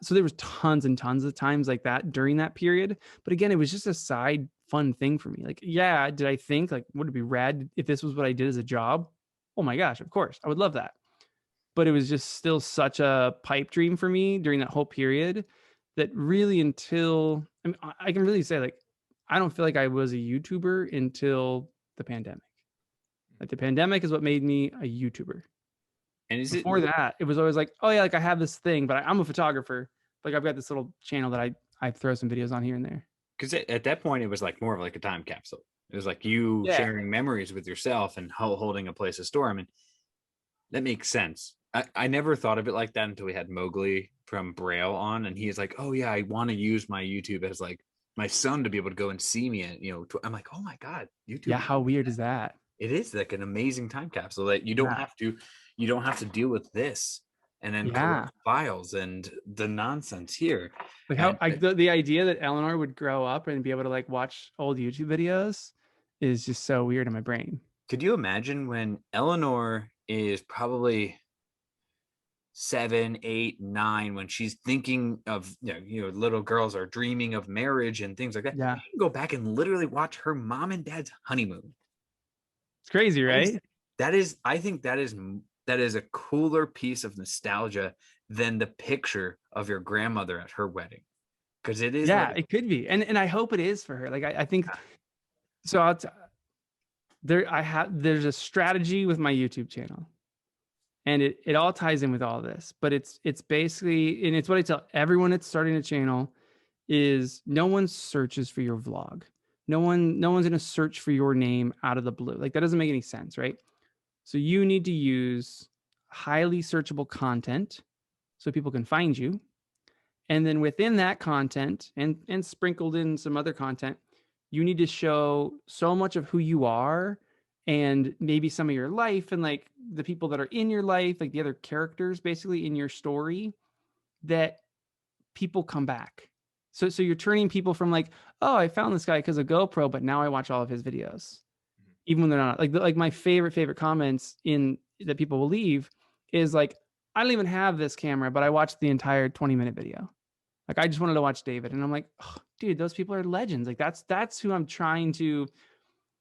So there was tons and tons of times like that during that period. But again, it was just a side fun thing for me. Like, yeah, did I think like, would it be rad if this was what I did as a job? Oh my gosh, of course, I would love that. But it was just still such a pipe dream for me during that whole period that really until, I mean, I can really say like, I don't feel like I was a YouTuber until the pandemic. Like the pandemic is what made me a YouTuber. And before that, it was always like, oh yeah, like I have this thing, but I'm a photographer. Like I've got this little channel that I throw some videos on here and there. Because at that point, it was like more of like a time capsule. It was like you sharing memories with yourself and holding a place to store them. And that makes sense. I never thought of it like that until we had Mowgli from Braille on, and he's like, oh yeah, I want to use my YouTube as like my son to be able to go and see me at, I'm like, oh my God, YouTube. Yeah, how weird is that? It is like an amazing time capsule that you don't have to deal with this and then corrupt files and the nonsense here. Like how the idea that Eleanor would grow up and be able to like watch old YouTube videos is just so weird in my brain. Could you imagine when Eleanor is probably 7, 8, 9, when she's thinking of, little girls are dreaming of marriage and things like that. Yeah. You can go back and literally watch her mom and dad's honeymoon. It's crazy, right? I think that is a cooler piece of nostalgia than the picture of your grandmother at her wedding. Because it is. Yeah, it could be. And I hope it is for her. Like I think so. There's a strategy with my YouTube channel. And it all ties in with all this, but it's basically, and it's what I tell everyone that's starting a channel is no one searches for your vlog. No one's going to search for your name out of the blue. Like that doesn't make any sense, right? So you need to use highly searchable content so people can find you. And then within that content and sprinkled in some other content, you need to show so much of who you are and maybe some of your life and like the people that are in your life, like the other characters basically in your story, that people come back. So you're turning people from like, oh, I found this guy because of GoPro, but now I watch all of his videos, even when they're not. Like my favorite comments in that people will leave is like, I don't even have this camera, but I watched the entire 20-minute video. Like I just wanted to watch David, and I'm like, oh, dude, those people are legends. Like that's who I'm trying to.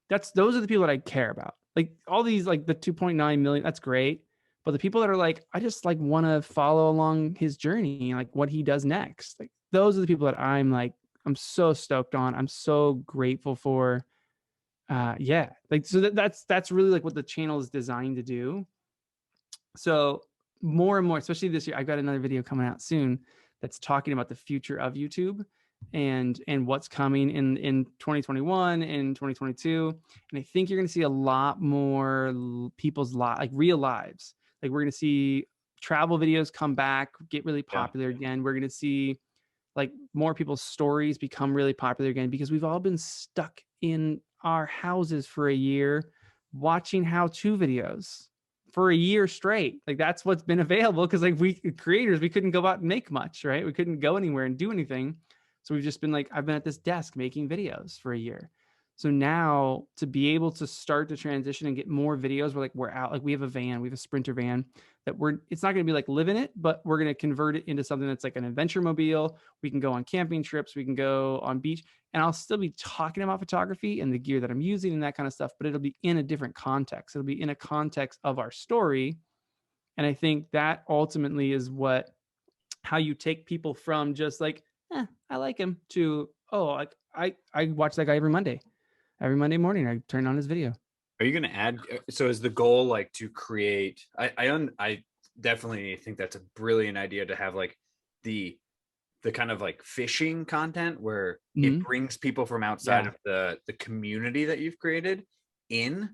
Those are the people that I care about. Like all these, like the 2.9 million, that's great. But the people that are like, I just like want to follow along his journey, like what he does next. Like those are the people that I'm so stoked on. I'm so grateful for. Yeah. Like, so that's really like what the channel is designed to do. So more and more, especially this year, I've got another video coming out soon that's talking about the future of YouTube and what's coming in 2021 and 2022. And I think you're going to see a lot more people's like real lives. Like we're going to see travel videos come back, get really popular again. We're going to see like more people's stories become really popular again, because we've all been stuck in our houses for a year watching how-to videos for a year straight. Like that's what's been available, because like we creators, we couldn't go out and make much, right? We couldn't go anywhere and do anything. So we've just been like, I've been at this desk making videos for a year. So now to be able to start to transition and get more videos, we're out, like we have a Sprinter van that it's not going to be like live in it, but we're going to convert it into something that's like an adventure mobile. We can go on camping trips. We can go on beach, and I'll still be talking about photography and the gear that I'm using and that kind of stuff, but it'll be in a different context. It'll be in a context of our story. And I think that ultimately is how you take people from just like, I like him, to, oh, like I watch that guy every Monday morning. I turn on his video. Are you going to add? So is the goal like to create? I definitely think that's a brilliant idea to have like the kind of like fishing content where it brings people from outside of the community that you've created in.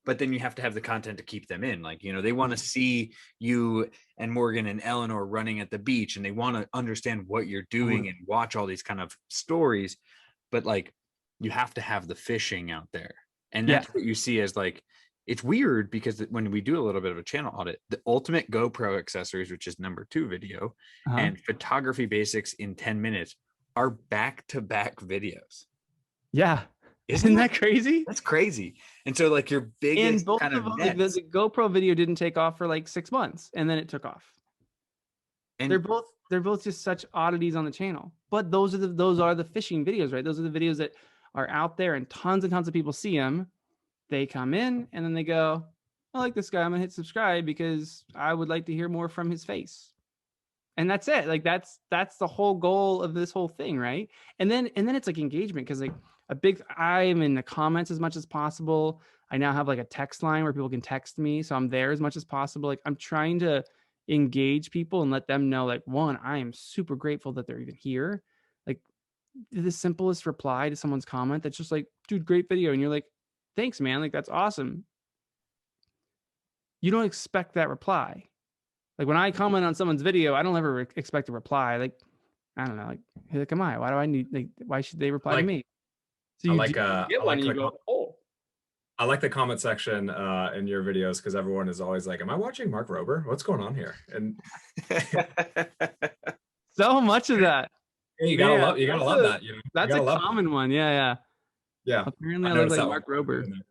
But then you have to have the content to keep them in. Like, they want to see you and Morgan and Eleanor running at the beach, and they want to understand what you're doing and watch all these kind of stories. But like, you have to have the fishing out there. And that's what you see as like, it's weird because when we do a little bit of a channel audit, the ultimate GoPro accessories, which is number 2 video, and photography basics in 10 minutes are back-to-back videos. Yeah. Isn't that crazy? That's crazy. And so like your biggest kind of like the GoPro video didn't take off for like 6 months, and then it took off. And they're both just such oddities on the channel. But those are the fishing videos, right? Those are the videos that are out there and tons of people see them. They come in and then they go, I like this guy, I'm gonna hit subscribe because I would like to hear more from his face. And that's it. Like that's the whole goal of this whole thing, right? And then it's like engagement, because like I'm in the comments as much as possible. I now have like a text line where people can text me, so I'm there as much as possible. Like I'm trying to engage people and let them know, like, one, I am super grateful that they're even here. Like the simplest reply to someone's comment that's just like, dude, great video, and you're like, thanks, man, like that's awesome. You don't expect that reply. Like when I comment on someone's video, I don't ever expect a reply. Like I don't know, like, who the heck am I? Why do I need, like, why should they reply to me? So I you like do get I one like and you the go, oh, I like the comment section in your videos because everyone is always like, "Am I watching Mark Rober? What's going on here?" And so much of that. hey, Man, you gotta love that. You know, you that's a gotta love. common one. Yeah, yeah. Yeah, Apparently I I look noticed like that one. Mark Rober.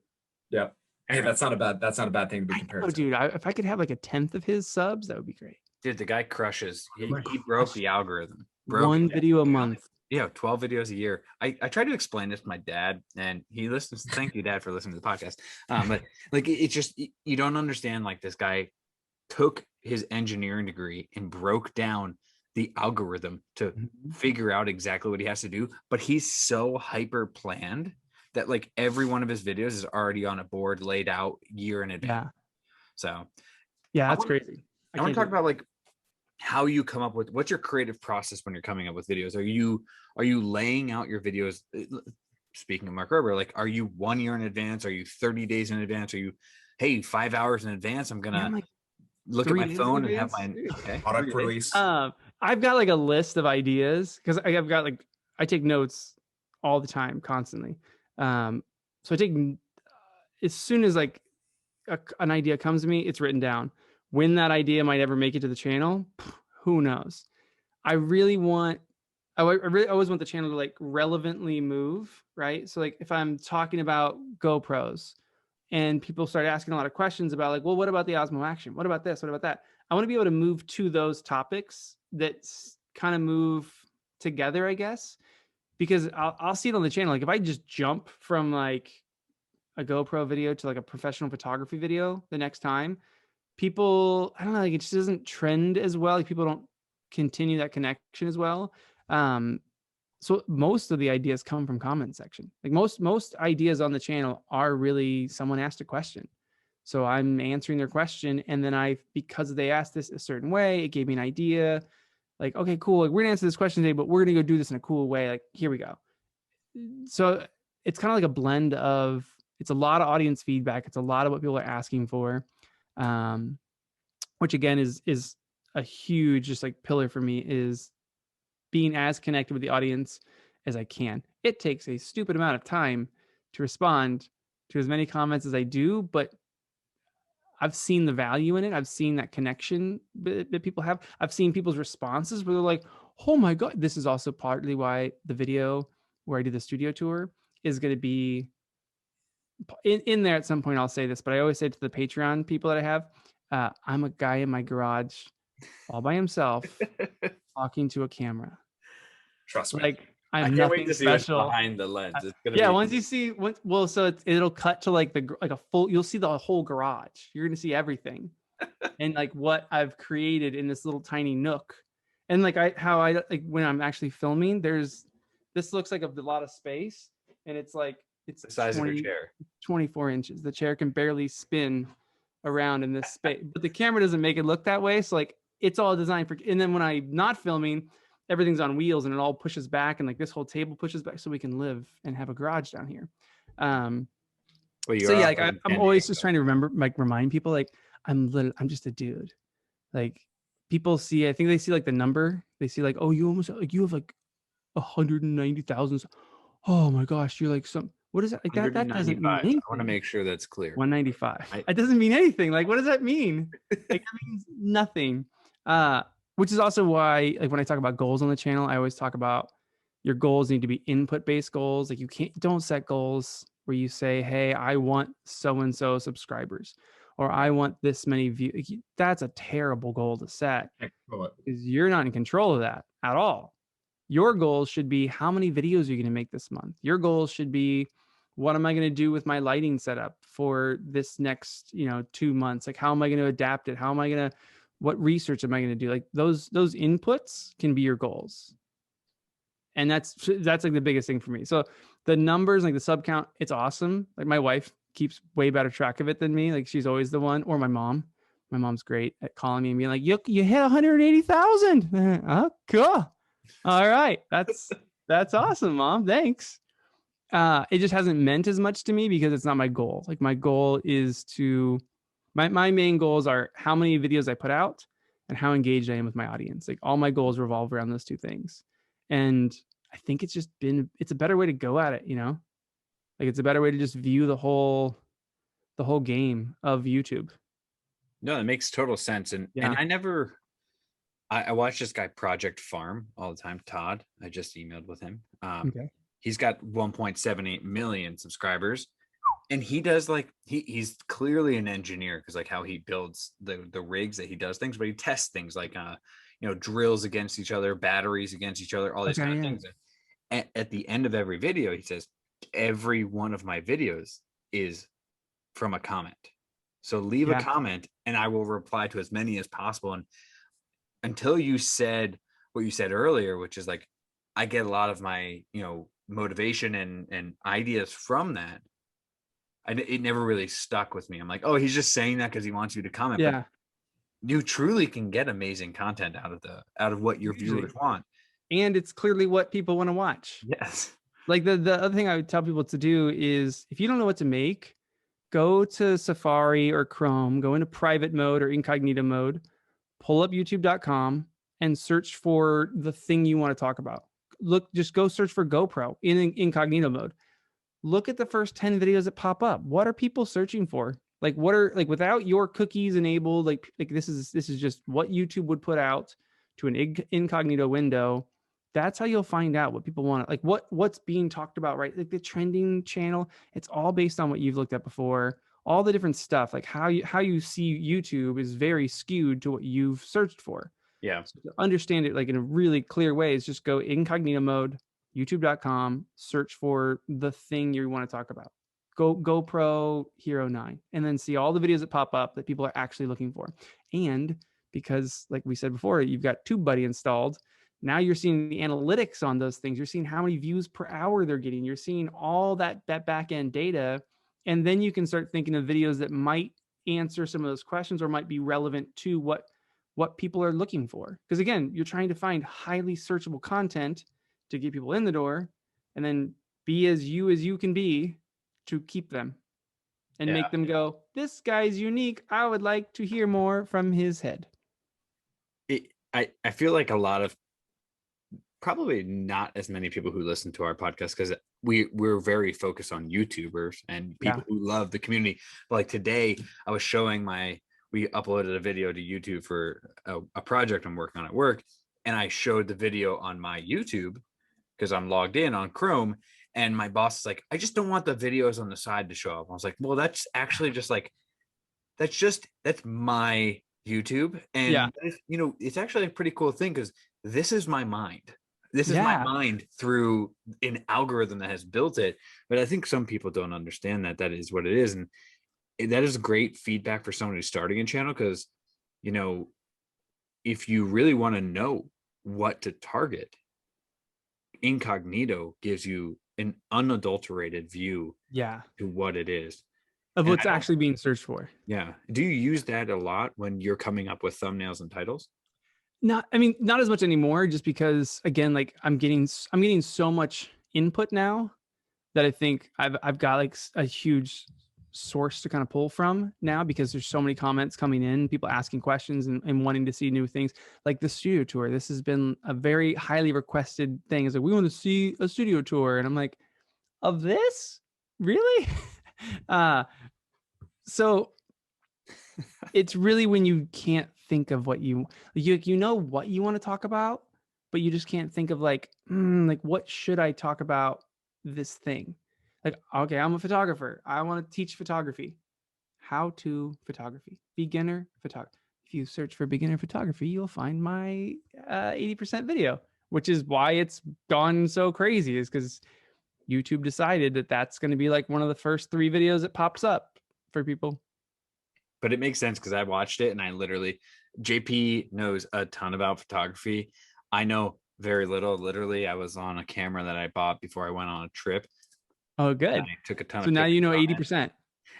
Yeah. Hey, that's not a bad thing to be I compared know, to. dude. If I could have like a 10th of his subs, that would be great. Dude, the guy crushes. He broke the algorithm. One video a month. Yeah, 12 videos a year. I tried to explain this to my dad, and he listens. Thank you, Dad, for listening to the podcast. But like, it's just you don't understand. Like, this guy took his engineering degree and broke down the algorithm to figure out exactly what he has to do. But he's so hyper planned that like every one of his videos is already on a board laid out year in advance. Yeah. So yeah, that's crazy. I want to talk about like how you come up with, what's your creative process when you're coming up with videos? Are you laying out your videos? Speaking of Mark Rober, like, are you 1 year in advance? Are you 30 days in advance? Are you, hey, 5 hours in advance, I'm gonna like look at my phone and have my product release? I've got like a list of ideas because I've got like, I take notes all the time, constantly. So I take as soon as like an idea comes to me, it's written down. When that idea might ever make it to the channel, who knows? I really always want the channel to like relevantly move, right? So like if I'm talking about GoPros and people start asking a lot of questions about like, well, what about the Osmo Action? What about this? What about that? I want to be able to move to those topics that kind of move together, I guess, because I'll see it on the channel. Like if I just jump from like a GoPro video to like a professional photography video the next time, people, I don't know, like it just doesn't trend as well. Like people don't continue that connection as well. So most of the ideas come from comment section. Like most ideas on the channel are really someone asked a question. So I'm answering their question. And then because they asked this a certain way, it gave me an idea. Like, okay, cool. Like we're gonna answer this question today, but we're gonna go do this in a cool way. Like, here we go. So it's kind of like a blend of, it's a lot of audience feedback. It's a lot of what people are asking for. Which again is a huge just like pillar for me, is being as connected with the audience as I can. It takes a stupid amount of time to respond to as many comments as I do, but I've seen the value in it. I've seen that connection that people have. I've seen people's responses where they're like, oh my God. This is also partly why the video where I do the studio tour is going to be in there at some point. I'll say this, but I always say to the Patreon people that I have, I'm a guy in my garage all by himself talking to a camera. Trust me. Like I'm I can't nothing wait to see special. what's behind the lens. It's gonna Yeah, be... once you see well, so it'll cut to like a full, you'll see the whole garage. You're gonna see everything. And like what I've created in this little tiny nook. And like how I like when I'm actually filming, this looks like a lot of space, and it's like it's the size of your chair. 24 inches. The chair can barely spin around in this space, but the camera doesn't make it look that way. So like it's all designed for, and then when I'm not filming, everything's on wheels and it all pushes back, and like this whole table pushes back so we can live and have a garage down here. So yeah, like I'm always just trying to remind people like I'm just a dude. Like people see, I think they see like the number, they see like, oh, you have like 190,000. Oh my gosh, you're like what is that? Like that doesn't mean anything. I want to make sure that's clear. 195. It doesn't mean anything. Like, what does that mean? Like, that means nothing. Which is also why, like, when I talk about goals on the channel, I always talk about your goals need to be input-based goals. Like, don't set goals where you say, hey, I want so-and-so subscribers, or I want this many views. That's a terrible goal to set because you're not in control of that at all. Your goals should be, how many videos are you going to make this month? Your goals should be, what am I going to do with my lighting setup for this next, 2 months? Like, how am I going to adapt it? What research am I going to do? Like those inputs can be your goals. And that's like the biggest thing for me. So the numbers, like the sub count, it's awesome. Like my wife keeps way better track of it than me. Like she's always the one, or my mom. My mom's great at calling me and being like, you hit 180,000. Oh, cool. All right. That's awesome, Mom. Thanks. It just hasn't meant as much to me because it's not my goal. Like my goal is my main goals are how many videos I put out and how engaged I am with my audience. Like all my goals revolve around those two things. And I think it's a better way to go at it, you know? Like it's a better way to just view the whole game of YouTube. No, it makes total sense. And I watch this guy Project Farm all the time. Todd, I just emailed with him. Okay. He's got 1.78 million subscribers, and he does like he's clearly an engineer because like how he builds the rigs that he does things, but he tests things like drills against each other, batteries against each other, all these kind of things. And at the end of every video, he says, every one of my videos is from a comment. So leave a comment and I will reply to as many as possible. And until you said what you said earlier, which is like, I get a lot of my, motivation and ideas from that. It never really stuck with me. I'm like, oh, he's just saying that because he wants you to comment. Yeah. But you truly can get amazing content out of what your viewers want. And it's clearly what people want to watch. Yes. Like the other thing I would tell people to do is if you don't know what to make, go to Safari or Chrome, go into private mode or incognito mode, pull up youtube.com and search for the thing you want to talk about. Just go search for GoPro in incognito mode. Look at the first 10 videos that pop up. What are people searching for? Like without your cookies enabled, like this is just what YouTube would put out to an incognito window. That's how you'll find out what people want. Like what's being talked about, right? Like the trending channel, it's all based on what you've looked at before. All the different stuff, like how you see YouTube is very skewed to what you've searched for. Yeah. So to understand it like in a really clear way is just go incognito mode, youtube.com, search for the thing you want to talk about. GoPro Hero 9, and then see all the videos that pop up that people are actually looking for. And because like we said before, you've got TubeBuddy installed. Now you're seeing the analytics on those things. You're seeing how many views per hour they're getting. You're seeing all that back end data. And then you can start thinking of videos that might answer some of those questions or might be relevant to what people are looking for. Because again, you're trying to find highly searchable content to get people in the door and then be as you can be to keep them and make them go, this guy's unique. I would like to hear more from his head. I feel like a lot of probably not as many people who listen to our podcast because we're very focused on YouTubers and people who love the community. But like today, I was showing we uploaded a video to YouTube for a project I'm working on at work, and I showed the video on my YouTube because I'm logged in on Chrome, and my boss is like, I just don't want the videos on the side to show up. I was like, well, that's actually just like that's my YouTube, and it's actually a pretty cool thing because this is my mind. This is my mind through an algorithm that has built it. But I think some people don't understand that is what it is. And that is great feedback for someone who's starting a channel because, if you really want to know what to target, incognito gives you an unadulterated view to what it is. Of what's actually being searched for. Yeah. Do you use that a lot when you're coming up with thumbnails and titles? Not as much anymore, just because again, like I'm getting so much input now that I think I've got like a huge source to kind of pull from now because there's so many comments coming in, people asking questions and wanting to see new things. Like the studio tour, this has been a very highly requested thing. It's like, we want to see a studio tour. And I'm like, of this? Really? So it's really when you can't think of what you know what you want to talk about, but you just can't think of like what should I talk about this thing? Like, okay, I'm a photographer. I want to teach photography. How to photography, beginner photography. If you search for beginner photography, you'll find my 80% video, which is why it's gone so crazy, is because YouTube decided that that's going to be like one of the first 3 videos that pops up for people. But it makes sense because I watched it and I literally, JP knows a ton about photography. I know very little. Literally, I was on a camera that I bought before I went on a trip. Oh, good. And I took a ton of pictures. So now you know 80%.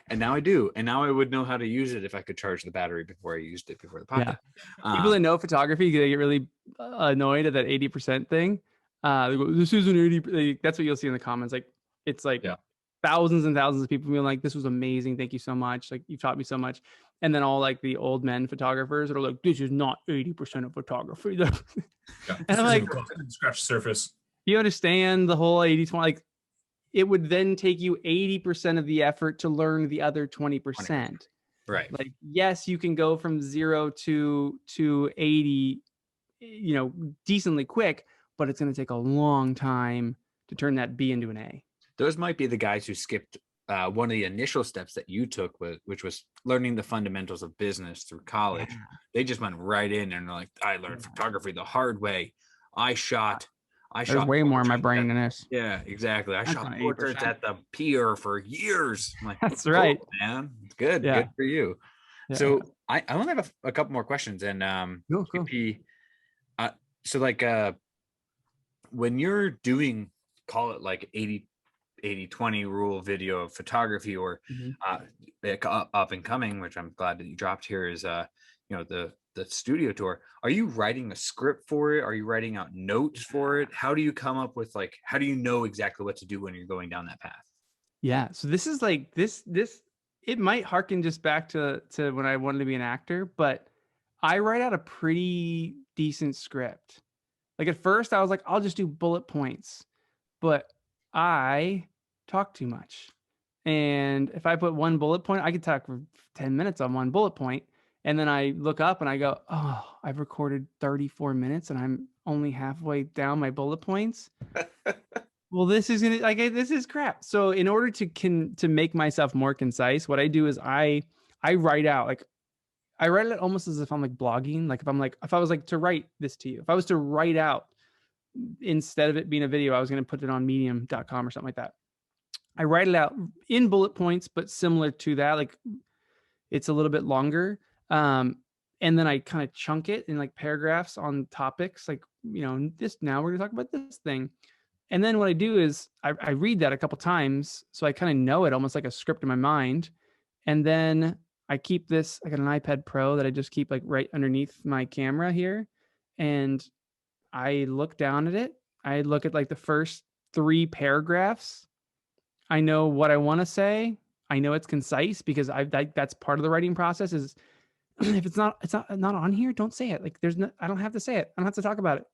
And now I do. And now I would know how to use it if I could charge the battery before I used it before the podcast. Yeah. People that know photography, they get really annoyed at that 80% thing. They go, this isn't 80. That's what you'll see in the comments. Like, it's like thousands and thousands of people being like, this was amazing. Thank you so much. Like, you've taught me so much. And then all like the old men photographers that are like, this is not 80% of photography. Yeah, And I'm like, scratch the surface. you understand the whole 80-20? Like, it would then take you 80% of the effort to learn the other 20%. Right. Like, yes, you can go from 0 to 80, you know, decently quick, but it's going to take a long time to turn that B into an A. Those might be the guys who skipped one of the initial steps that you took, which was learning the fundamentals of business through college. Yeah. They just went right in and they're like, I learned photography the hard way. I shot There's way more in my portraits brain than this. Yeah, exactly. I That's shot not portraits 80%. at the pier for years. I'm like, That's cool, right. man. It's good. Yeah. Good for you. Yeah. So I only have a couple more questions. And Cool. QP, so like when you're doing, call it like 80-20 rule video of photography, or up and coming, which I'm glad that you dropped here, is you know, the studio tour. Are you writing a script for it? Are you writing out notes for it? How do you come up with, like, how do you know exactly what to do when you're going down that path? Yeah. So this is like this it might harken just back to when I wanted to be an actor, but I write out a pretty decent script. Like at first I was like, I'll just do bullet points, but I talk too much. And if I put one bullet point, I could talk for 10 minutes on one bullet point. And then I look up and I go, oh, I've recorded 34 minutes and I'm only halfway down my bullet points. Well, this is gonna, like, this is crap. So in order to make myself more concise, what I do is I write out, like, I write it almost as if I'm like blogging. Like if I was like to write this to you, if I was to write out, instead of it being a video, I was going to put it on medium.com or something like that. I write it out in bullet points, but similar to that, like it's a little bit longer. And then I kind of chunk it in like paragraphs on topics, like, you know, now we're gonna talk about this thing. And then what I do is I read that a couple times, so I kind of know it almost like a script in my mind. And then I keep this, I got an iPad Pro that I just keep like right underneath my camera here. And I look down at it. I look at like the first 3 paragraphs. I know what I want to say. I know it's concise because that's part of the writing process is if it's not on here, don't say it. Like I don't have to say it. I don't have to talk about it.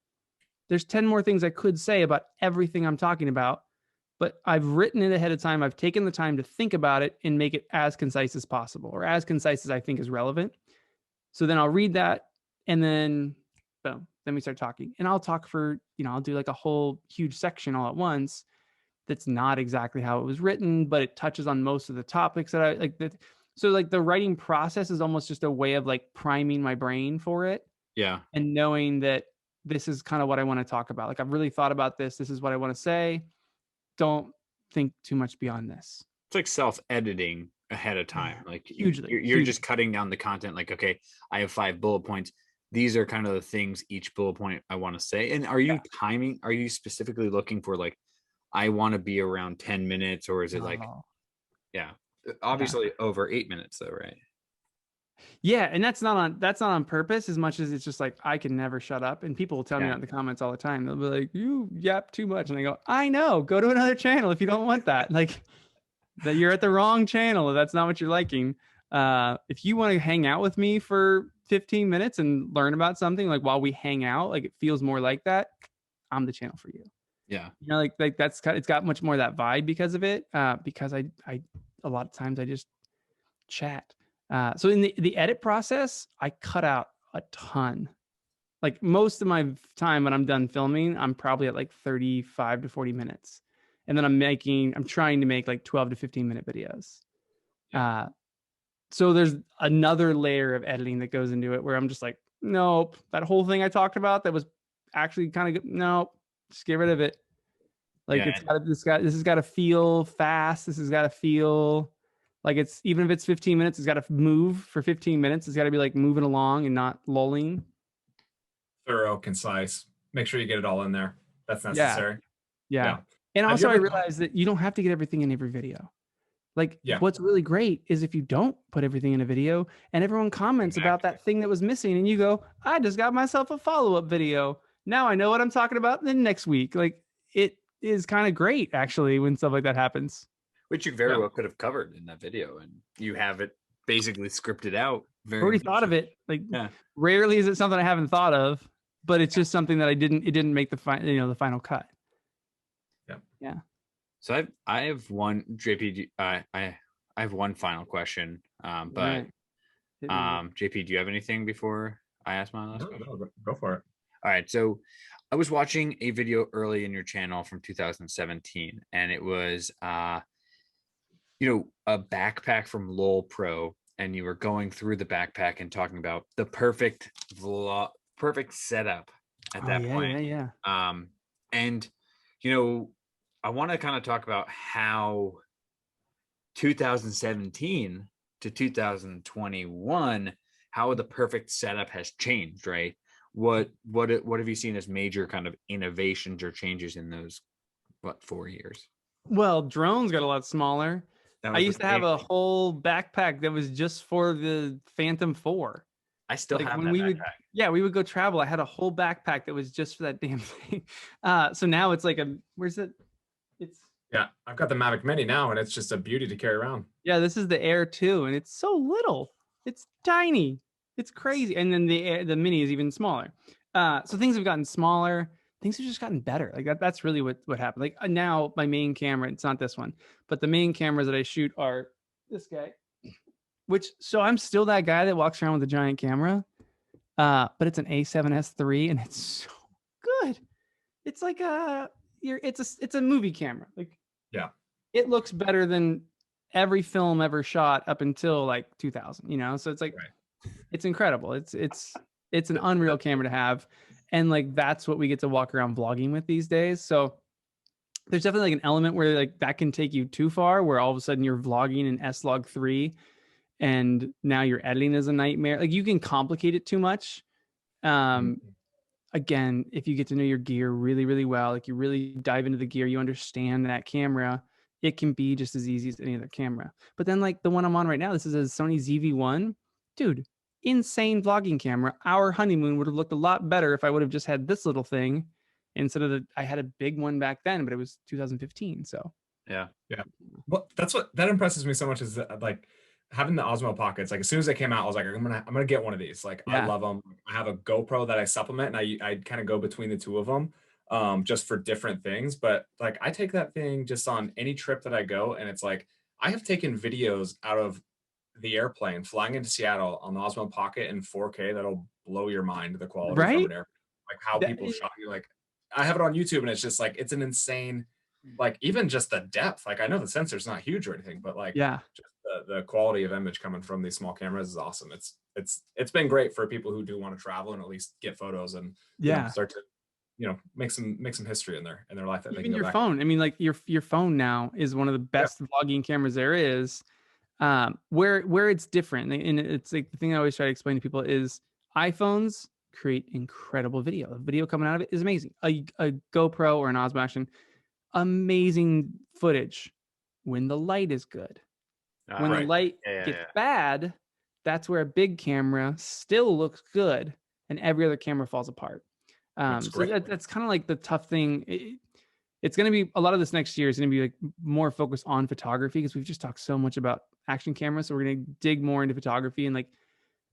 There's 10 more things I could say about everything I'm talking about, but I've written it ahead of time. I've taken the time to think about it and make it as concise as possible, or as concise as I think is relevant. So then I'll read that and then boom, then we start talking. And I'll talk for, you know, I'll do like a whole huge section all at once. That's not exactly how it was written, but it touches on most of the topics that I like. So like the writing process is almost just a way of like priming my brain for it. Yeah. And knowing that this is kind of what I want to talk about. Like I've really thought about this. This is what I want to say. Don't think too much beyond this. It's like self-editing ahead of time. Like hugely. You're just cutting down the content. Like, okay, I have 5 bullet points. These are kind of the things each bullet point I want to say. And are you timing? Are you specifically looking for like, I want to be around 10 minutes, or is it like, obviously over 8 minutes though, right? Yeah, and that's not on purpose as much as it's just like I can never shut up. And people will tell me that in the comments all the time. They'll be like, "You yap too much," and I go, "I know. Go to another channel if you don't want that. Like that, you're at the wrong channel. If that's not what you're liking. If you want to hang out with me for 15 minutes and learn about something, like while we hang out, like it feels more like that. I'm the channel for you. Yeah, you know, like that's it's got much more of that vibe because of it. Because I a lot of times I just chat. So in the edit process, I cut out a ton. Like most of my time when I'm done filming, I'm probably at like 35 to 40 minutes. And then I'm trying to make like 12 to 15 minute videos. So there's another layer of editing that goes into it where I'm just like, nope, that whole thing I talked about that was actually kind of good. Nope, just get rid of it. Like this has got to feel fast. This has got to feel like it's, even if it's 15 minutes, it's got to move for 15 minutes. It's got to be like moving along and not lulling. Thorough, concise. Make sure you get it all in there. That's necessary. Yeah. And also I realized that you don't have to get everything in every video. Like what's really great is if you don't put everything in a video and everyone comments about that thing that was missing and you go, I just got myself a follow-up video. Now I know what I'm talking about then next week. Like it is kind of great actually when stuff like that happens. Which you very well could have covered in that video, and you have it basically scripted out. Already thought of it. Like, yeah. Rarely is it something I haven't thought of, but it's just something that it didn't make the final cut. Yeah. Yeah. So I have one JP. I have one final question. But JP, do you have anything before I ask my last question? No, go for it. All right. So I was watching a video early in your channel from 2017, and it was a backpack from Lowell Pro, and you were going through the backpack and talking about the perfect setup at that point. Yeah. And I want to kind of talk about how 2017 to 2021, how the perfect setup has changed, right? What have you seen as major kind of innovations or changes in those 4 years? Well, drones got a lot smaller. I used to have a whole backpack that was just for the Phantom 4. I still have that backpack. We would go travel. I had a whole backpack that was just for that damn thing. So now it's like where's it? Yeah, I've got the Mavic Mini now, and it's just a beauty to carry around. Yeah, this is the Air 2, and it's so little. It's tiny. It's crazy. And then the Mini is even smaller. So things have gotten smaller. Things have just gotten better. Like that's really what happened. Like now my main camera, it's not this one, but the main cameras that I shoot are this guy. So I'm still that guy that walks around with a giant camera. But it's an A7S III, and it's so good. It's like it's a movie camera. Like, yeah, it looks better than every film ever shot up until like 2000, so it's like, right. It's incredible. It's an unreal camera to have. And like, that's what we get to walk around vlogging with these days. So there's definitely like an element where like that can take you too far, where all of a sudden you're vlogging in S-Log3 and now your editing is a nightmare. Like, you can complicate it too much. Again, if you get to know your gear really, really well, like you really dive into the gear, you understand that camera, it can be just as easy as any other camera. But then like the one I'm on right now, this is a Sony ZV-1. Dude, insane vlogging camera. Our honeymoon would have looked a lot better if I would have just had this little thing instead of I had a big one back then, but it was 2015. So yeah. Well, that impresses me so much, is like having the Osmo pockets. Like as soon as they came out, I was like, I'm gonna get one of these. Like, yeah. I love them. I have a GoPro that I supplement, and I kind of go between the two of them, just for different things. But like, I take that thing just on any trip that I go, and it's like, I have taken videos out of the airplane flying into Seattle on the Osmo Pocket in 4K that'll blow your mind. The quality from an airplane, like how people shot you. Like, I have it on YouTube, and it's just like, it's an insane. Like, even just the depth, like I know the sensor's not huge or anything, but like, just the quality of image coming from these small cameras is awesome. It's been great for people who do want to travel and at least get photos and start to make some history in their life. That even your phone. I mean, like your phone now is one of the best vlogging cameras there is. Where it's different, and it's like the thing I always try to explain to people is iPhones create incredible video. The video coming out of it is amazing. A GoPro or an Osmo Action, amazing footage when the light is good. When the light gets bad, that's where a big camera still looks good and every other camera falls apart. So that's kind of like the tough thing. It's going to be a lot of this next year is going to be like more focused on photography, because we've just talked so much about action cameras. So we're going to dig more into photography, and like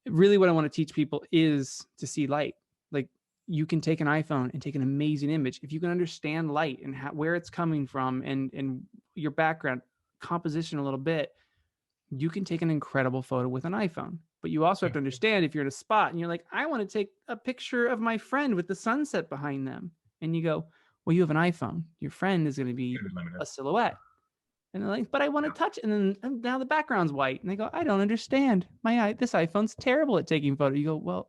really what I want to teach people is to see light. Like, you can take an iPhone and take an amazing image if you can understand light and where it's coming from and your background composition a little bit. You can take an incredible photo with an iPhone, but you also have to understand if you're in a spot and you're like, I want to take a picture of my friend with the sunset behind them. And you go, well, you have an iPhone. Your friend is going to be a silhouette. And they're like, but I want to touch. And then now the background's white. And they go, I don't understand. This iPhone's terrible at taking photos. You go, well,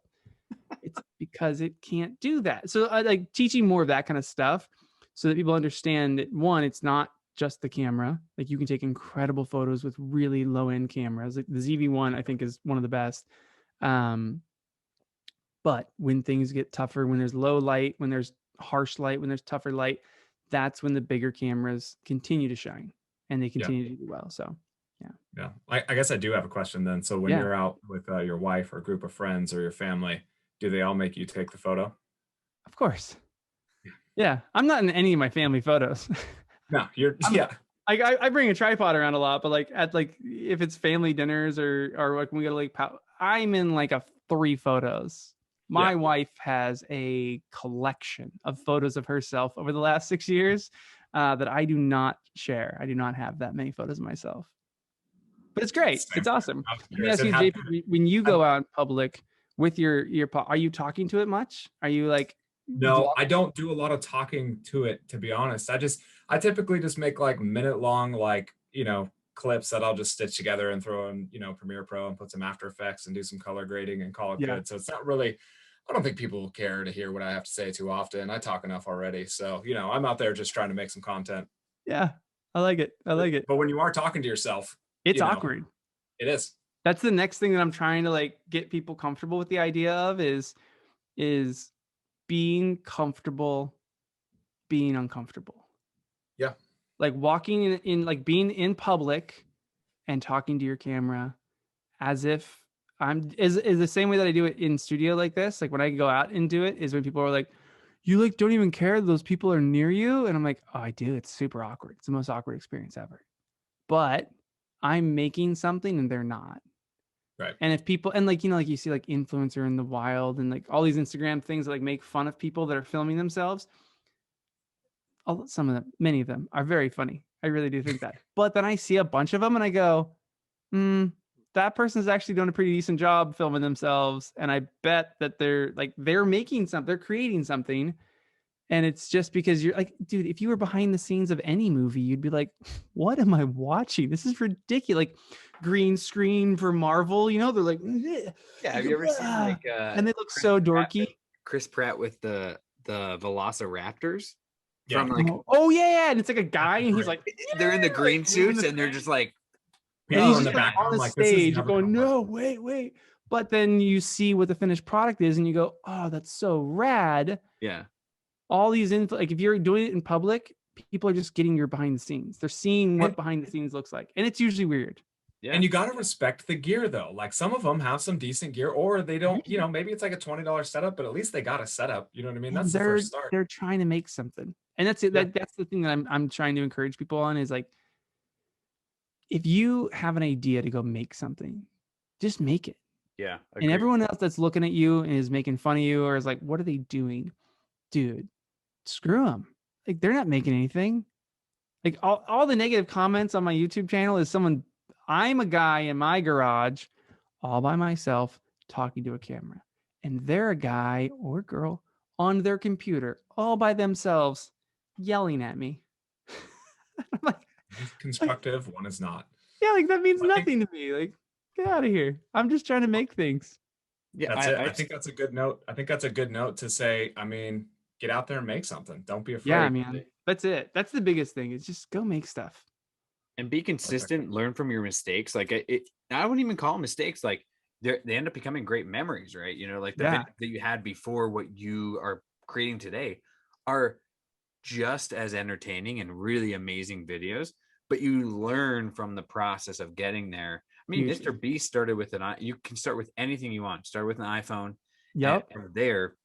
it's because it can't do that. So I like teaching more of that kind of stuff so that people understand that, one, it's not just the camera. Like, you can take incredible photos with really low end cameras. Like the ZV-1, I think, is one of the best. But when things get tougher, when there's low light, when there's harsh light, when there's tougher light, that's when the bigger cameras continue to shine and they continue to do well. So yeah. I guess I do have a question then. So when you're out with your wife or a group of friends or your family, do they all make you take the photo? Of course. Yeah. I'm not in any of my family photos. No, I bring a tripod around a lot, but like at like if it's family dinners or like when we go to Lake Powell, I'm in like a 3 photos. My wife has a collection of photos of herself over the last 6 years that I do not share. I do not have that many photos of myself, but it's great. Same. It's awesome. I was Let me curious. ask you, JP, when you go out in public with your are you talking to it much? Are you like No, I don't do a lot of talking to it, to be honest. I typically just make like minute long, like, clips that I'll just stitch together and throw in, Premiere Pro and put some After Effects and do some color grading and call it Yeah. good. So it's not really, I don't think people care to hear what I have to say too often. I talk enough already. So, I'm out there just trying to make some content. Yeah, I like it. I like it. But when you are talking to yourself, It's awkward. It is. That's the next thing that I'm trying to like get people comfortable with the idea of is being comfortable being uncomfortable. Yeah. Like walking in like being in public and talking to your camera as if is the same way that I do it in studio like this. Like when I go out and do it is when people are like, you like don't even care those people are near you. And I'm like, oh, I do. It's super awkward. It's the most awkward experience ever. But I'm making something and they're not. Right. And if people, and like, like you see like influencer in the wild and like all these Instagram things that like make fun of people that are filming themselves. Some of them, many of them are very funny. I really do think that. But then I see a bunch of them and I go, that person's actually doing a pretty decent job filming themselves. And I bet that they're making something, they're creating something. And it's just because you're like, dude, if you were behind the scenes of any movie, you'd be like, what am I watching? This is ridiculous. Like green screen for Marvel, they're like, yeah. Have you ever seen like, and they look so dorky. Chris Pratt with the Velociraptors? Yeah. From like, yeah. And it's like a guy and he's like, they're in the green suits and they're just like, and he's just like on the stage going, no, wait. But then you see what the finished product is and you go, oh, that's so rad. Yeah. All these like if you're doing it in public, people are just getting your behind the scenes. They're seeing what behind the scenes looks like. And it's usually weird. Yeah. And you got to respect the gear though. Like some of them have some decent gear or they don't, maybe it's like a $20 setup, but at least they got a setup. You know what I mean? That's the first start. They're trying to make something. And that's it. That's the thing that I'm trying to encourage people on is like, if you have an idea to go make something, just make it. Yeah. Agreed. And everyone else that's looking at you and is making fun of you or is like, what are they doing? Dude, screw them. Like they're not making anything. Like all the negative comments on my YouTube channel is I'm a guy in my garage all by myself talking to a camera. And they're a guy or girl on their computer all by themselves yelling at me. I'm like, one's constructive, one is not. Yeah, like that means nothing to me. Like, get out of here. I'm just trying to make things. Yeah, that's it. I think that's a good note. I think that's a good note to say, get out there and make something. Don't be afraid. Yeah, man. That's it. That's the biggest thing. It's just go make stuff. And be consistent, learn from your mistakes. Like I wouldn't even call them mistakes. Like they end up becoming great memories, right? Like the video that you had before what you are creating today are just as entertaining and really amazing videos, but you learn from the process of getting there. I mean, Mr. Beast started with you can start with anything you want. Start with an iPhone. Yep. And from there,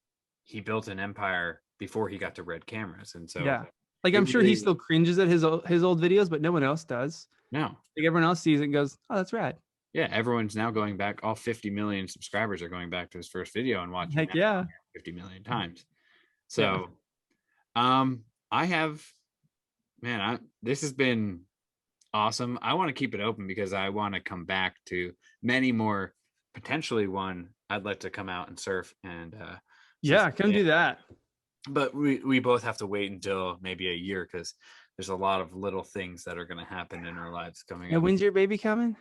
he built an empire before he got to Red cameras. And so like I'm sure he still cringes at his old videos, but no one else does. No. Like everyone else sees it and goes, oh, that's rad. Yeah, everyone's now going back. All 50 million subscribers are going back to his first video and watching. Heck yeah. 50 million times. So this has been awesome. I want to keep it open because I want to come back to many more. Potentially one I'd like to come out and surf and come do that. But we both have to wait until maybe a year because there's a lot of little things that are going to happen in our lives coming up. When's your baby coming?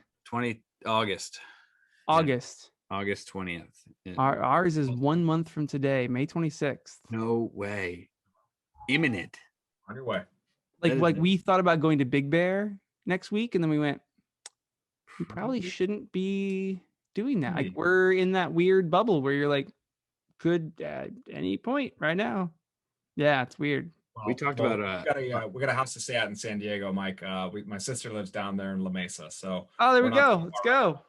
August. August 20th. Ours is 1 month from today, May 26th. No way. Imminent. On your way. Like we thought about going to Big Bear next week, and then we went, we probably shouldn't be doing that. Like we're in that weird bubble where you're like, could at any point right now. Yeah, it's weird. Well, we talked about we got a house to stay at in San Diego, Mike. My sister lives down there in La Mesa, so there we go. Let's go.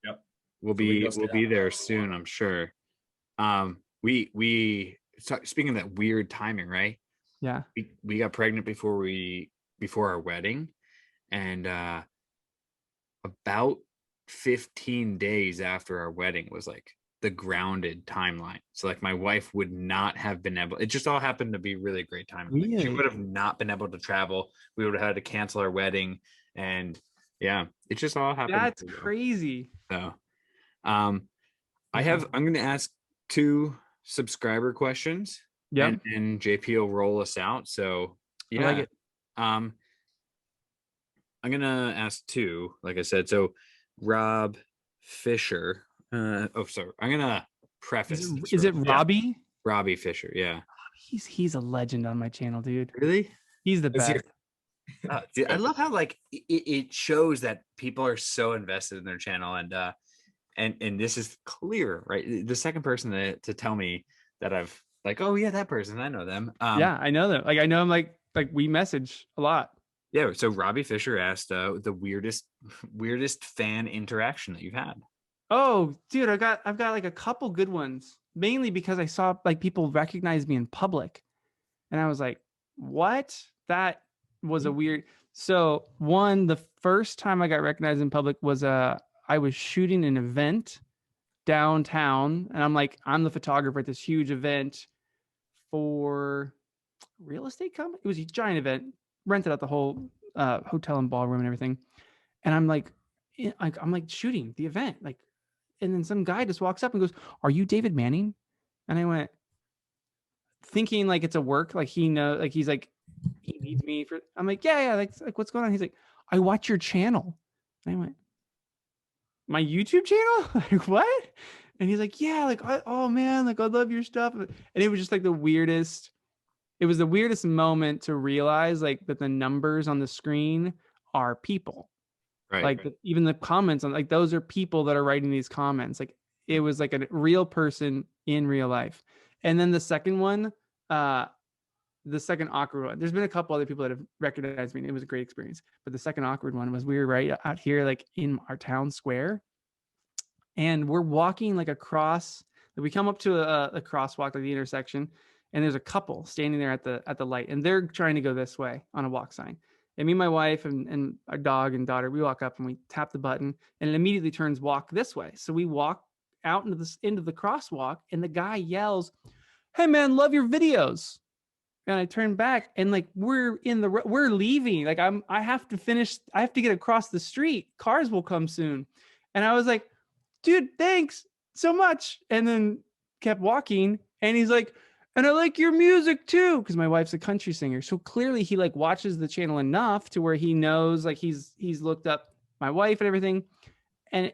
Yep, we'll be there soon, I'm sure. Speaking of that weird timing, right? Yeah, we got pregnant before our wedding, And about 15 days after our wedding was like the grounded timeline. So like my wife would not have been able, it just all happened to be really great timing. Like, she Really? would have not been able to travel. We would have had to cancel our wedding. And yeah, it just all happened. That's crazy. So I'm gonna ask 2 subscriber questions. Yep. And JP will roll us out. So yeah. I like it. I'm gonna ask 2, like I said. So Rob Fisher. Sorry. I'm gonna preface. Is it Robbie? Robbie Fisher, yeah. He's a legend on my channel, dude. Really? He's the best. Dude, I love how like it shows that people are so invested in their channel, and this is clear, right? The second person to tell me that I've like, oh yeah, that person, I know them. Yeah, I know them. Like I know him. Like we message a lot. Yeah. So Robbie Fisher asked the weirdest fan interaction that you've had. Oh, dude, I've got like a couple good ones. Mainly because I saw like people recognize me in public, and I was like, "What?" That was a weird. So the first time I got recognized in public was I was shooting an event downtown, and I'm the photographer at this huge event for real estate company. It was a giant event, rented out the whole hotel and ballroom and everything. And I'm like shooting the event, like, and then some guy just walks up and goes, "Are you David Manning?" And I went, thinking like it's a work, like he knows, like he's like, he needs me for. I'm like, yeah, like what's going on? He's like, "I watch your channel." And I went, "My YouTube channel?" Like, what? And he's like, "Yeah, like, oh man, like I love your stuff." And it was just like the weirdest. It was the weirdest moment to realize like that the numbers on the screen are people. Right. Like even the comments on, like, those are people that are writing these comments. Like it was like a real person in real life. And then the second one, the second awkward one, there's been a couple other people that have recognized me and it was a great experience. But the second awkward one was, we were right out here, like in our town square, and we're walking like across, we come up to a crosswalk, like the intersection, and there's a couple standing there at the light, and they're trying to go this way on a walk sign. And me and my wife and our dog and daughter, we walk up and we tap the button, and it immediately turns walk this way. So we walk out into the crosswalk, and the guy yells, "Hey man, love your videos." And I turn back, and like we're leaving. Like I have to get across the street. Cars will come soon. And I was like, "Dude, thanks so much." And then kept walking, and he's like, "And I like your music too," because my wife's a country singer. So clearly he like watches the channel enough to where he knows, like he's looked up my wife and everything. And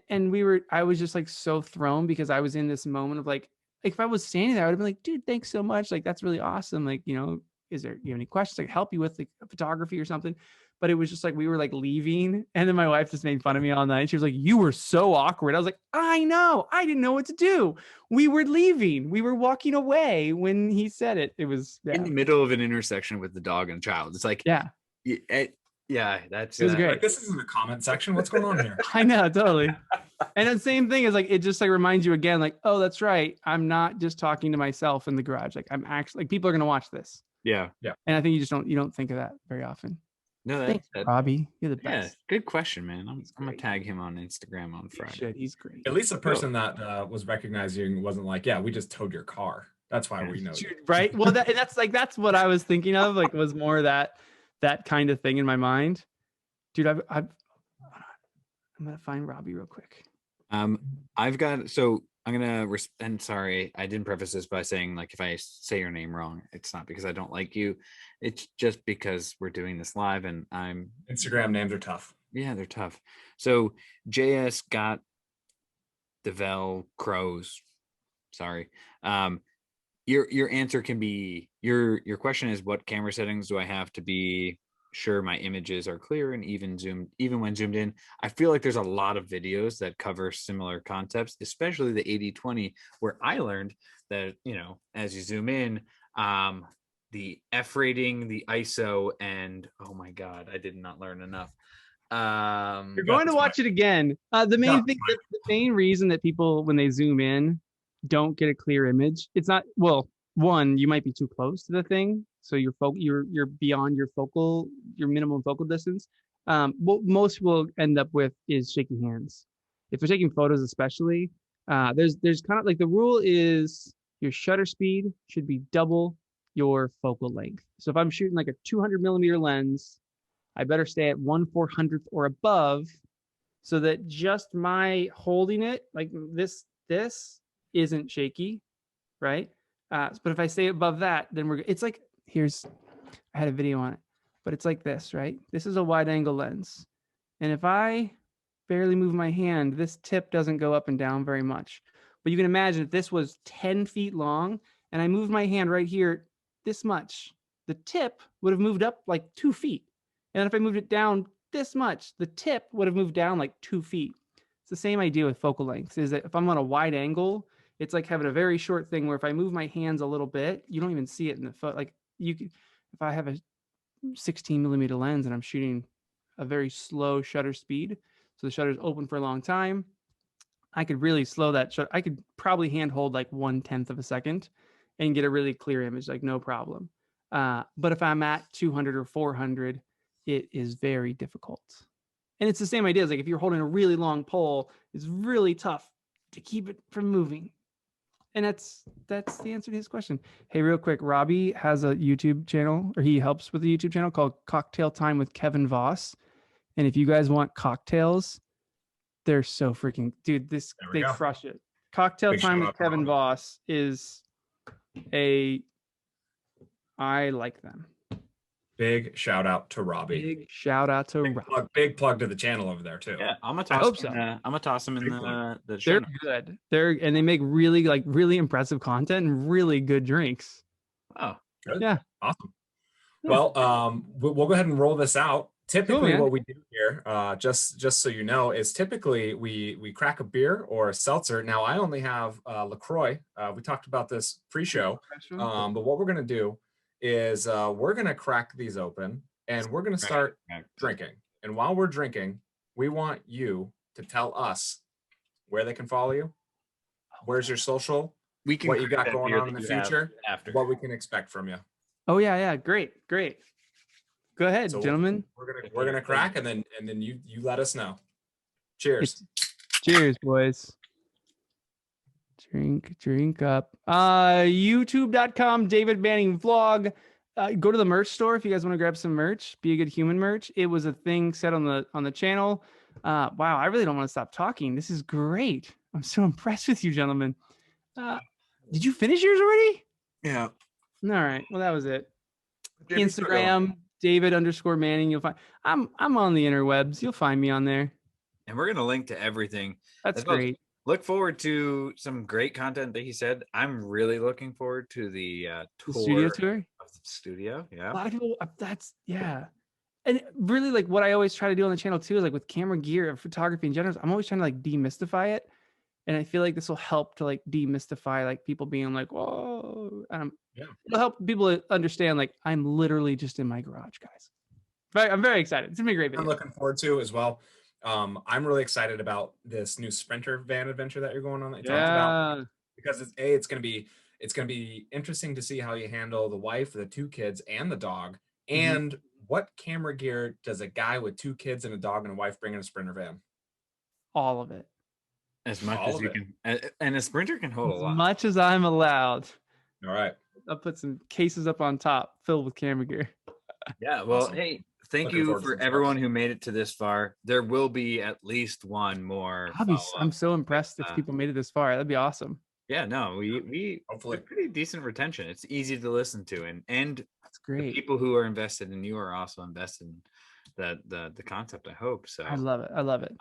I was just like so thrown, because I was in this moment of like if I was standing there, I would have been like, "Dude, thanks so much. Like, that's really awesome. Like, you know, you have any questions I can help you with, like photography or something?" But it was just like we were like leaving, and then my wife just made fun of me all night. She was like, "You were so awkward." I was like, "I know. I didn't know what to do. We were leaving. We were walking away when he said it." It was in the middle of an intersection with the dog and child. It's like, yeah, that's it was great. Like, this isn't a comment section. What's going on here? I know, totally. And the same thing is like, it just like reminds you again, like, oh, that's right. I'm not just talking to myself in the garage. Like I'm actually, like, people are gonna watch this. Yeah. And I think you don't think of that very often. No, thanks, Robbie. You're the best. Yeah, good question, man. I'm gonna tag him on Instagram on Friday. He's great. At least the person that was recognizing wasn't like, "Yeah, we just towed your car. That's why we know." Right. Well, that's what I was thinking of. Like, was more that kind of thing in my mind. Dude, I'm gonna find Robbie real quick. I've got, so I'm gonna and sorry, I didn't preface this by saying like if I say your name wrong, it's not because I don't like you. It's just because we're doing this live and Instagram names are tough. Yeah, they're tough. So JS got Devel Crows. Sorry. Your answer can be, your question is, what camera settings do I have to be sure my images are clear and even when zoomed in? I feel like there's a lot of videos that cover similar concepts, especially the 80-20, where I learned that, you know, as you zoom in, the F rating, the ISO, and oh my God, I did not learn enough. You're going to watch it again. The main reason that people, when they zoom in, don't get a clear image, it's not, well, one, you might be too close to the thing, so you're beyond your minimum focal distance. What most will end up with is shaking hands. If they're taking photos, especially, there's kind of like the rule is your shutter speed should be double your focal length. So if I'm shooting like a 200 millimeter lens, I better stay at 1/400th or above, so that just my holding it like this isn't shaky, right? But if I stay above that, then it's like, I had a video on it, but it's like this, right? This is a wide angle lens. And if I barely move my hand, this tip doesn't go up and down very much. But you can imagine if this was 10 feet long and I moved my hand right here this much, the tip would have moved up like 2 feet. And if I moved it down this much, the tip would have moved down like 2 feet. It's the same idea with focal lengths, is that if I'm on a wide angle, it's like having a very short thing where if I move my hands a little bit, you don't even see it in the foot. Like you could, if I have a 16 millimeter lens and I'm shooting a very slow shutter speed, so the shutter's open for a long time, I could really slow that shut. I could probably hand hold like 1/10 of a second and get a really clear image, like no problem. But if I'm at 200 or 400, it is very difficult. And it's the same idea. It's like if you're holding a really long pole, it's really tough to keep it from moving. And that's the answer to his question. Hey, real quick, Robbie has a YouTube channel, or he helps with a YouTube channel called Cocktail Time with Kevin Voss. And if you guys want cocktails, they're so freaking, dude, they crush it. Cocktail Time with Kevin Voss I like them. Big shout out to Robbie. Big shout out to Robbie. Big plug to the channel over there too. Yeah, I'm gonna toss them in the show. They're good. And they make really impressive content and really good drinks. Oh, good. Yeah, awesome. Yeah. Well, we'll go ahead and roll this out. Typically, what we do here, just so you know, is typically we crack a beer or a seltzer. Now, I only have LaCroix. We talked about this pre-show, but what we're gonna do is we're going to crack these open and we're going to start drinking. And while we're drinking, we want you to tell us where they can follow you. Where's your social? What you got going on in the future, what we can expect from you. Oh yeah. Great. Go ahead, gentlemen. We're gonna crack and then you let us know. Cheers. Cheers, boys. Drink up. YouTube.com, David Manning vlog. Go to the merch store if you guys want to grab some merch. Be a Good Human merch. It was a thing said on the channel. Wow, I really don't want to stop talking. This is great. I'm so impressed with you, gentlemen. Did you finish yours already? Yeah. All right. Well, that was it. Instagram, David_Manning. You'll find. I'm on the interwebs. You'll find me on there. And we're gonna link to everything. That's great. Look forward to some great content that he said. I'm really looking forward to the studio tour of the studio. Yeah. A lot of people, and really, like, what I always try to do on the channel too is, like, with camera gear and photography in general, I'm always trying to like demystify it. And I feel like this will help to like demystify like people being like, whoa. It'll help people understand, like, I'm literally just in my garage, guys. But I'm very excited. It's gonna be a great video. I'm looking forward to as well. I'm really excited about this new Sprinter van adventure that you're going on that you talked about, because it's going to be interesting to see how you handle the wife, the 2 kids, and the dog. And what camera gear does a guy with 2 kids and a dog and a wife bring in a Sprinter van? All of it. As much as you can, and a Sprinter can hold a lot. As much as I'm allowed. All right. I'll put some cases up on top filled with camera gear. Yeah. Well, awesome. Hey. Thank you for everyone who made it to this far. There will be at least one more. I'm so impressed if people made it this far. That'd be awesome. Yeah, no, we hopefully pretty decent retention. It's easy to listen to, and that's great. The people who are invested in you are also invested in the concept. I hope so. I love it.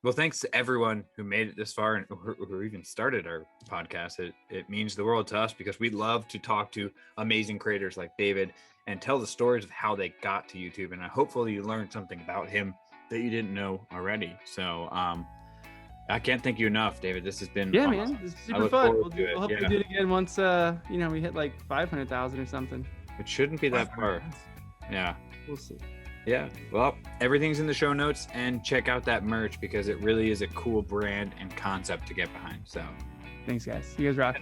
Well, thanks to everyone who made it this far and who even started our podcast. It means the world to us, because we love to talk to amazing creators like David and tell the stories of how they got to YouTube. And hopefully you learned something about him that you didn't know already. So I can't thank you enough, David. This has been awesome. Man. This is super fun. We'll hope we do it again once we hit like 500,000 or something. It shouldn't be that far. Yeah. We'll see. Yeah. Well, everything's in the show notes, and check out that merch because it really is a cool brand and concept to get behind. So thanks, guys. You guys rock.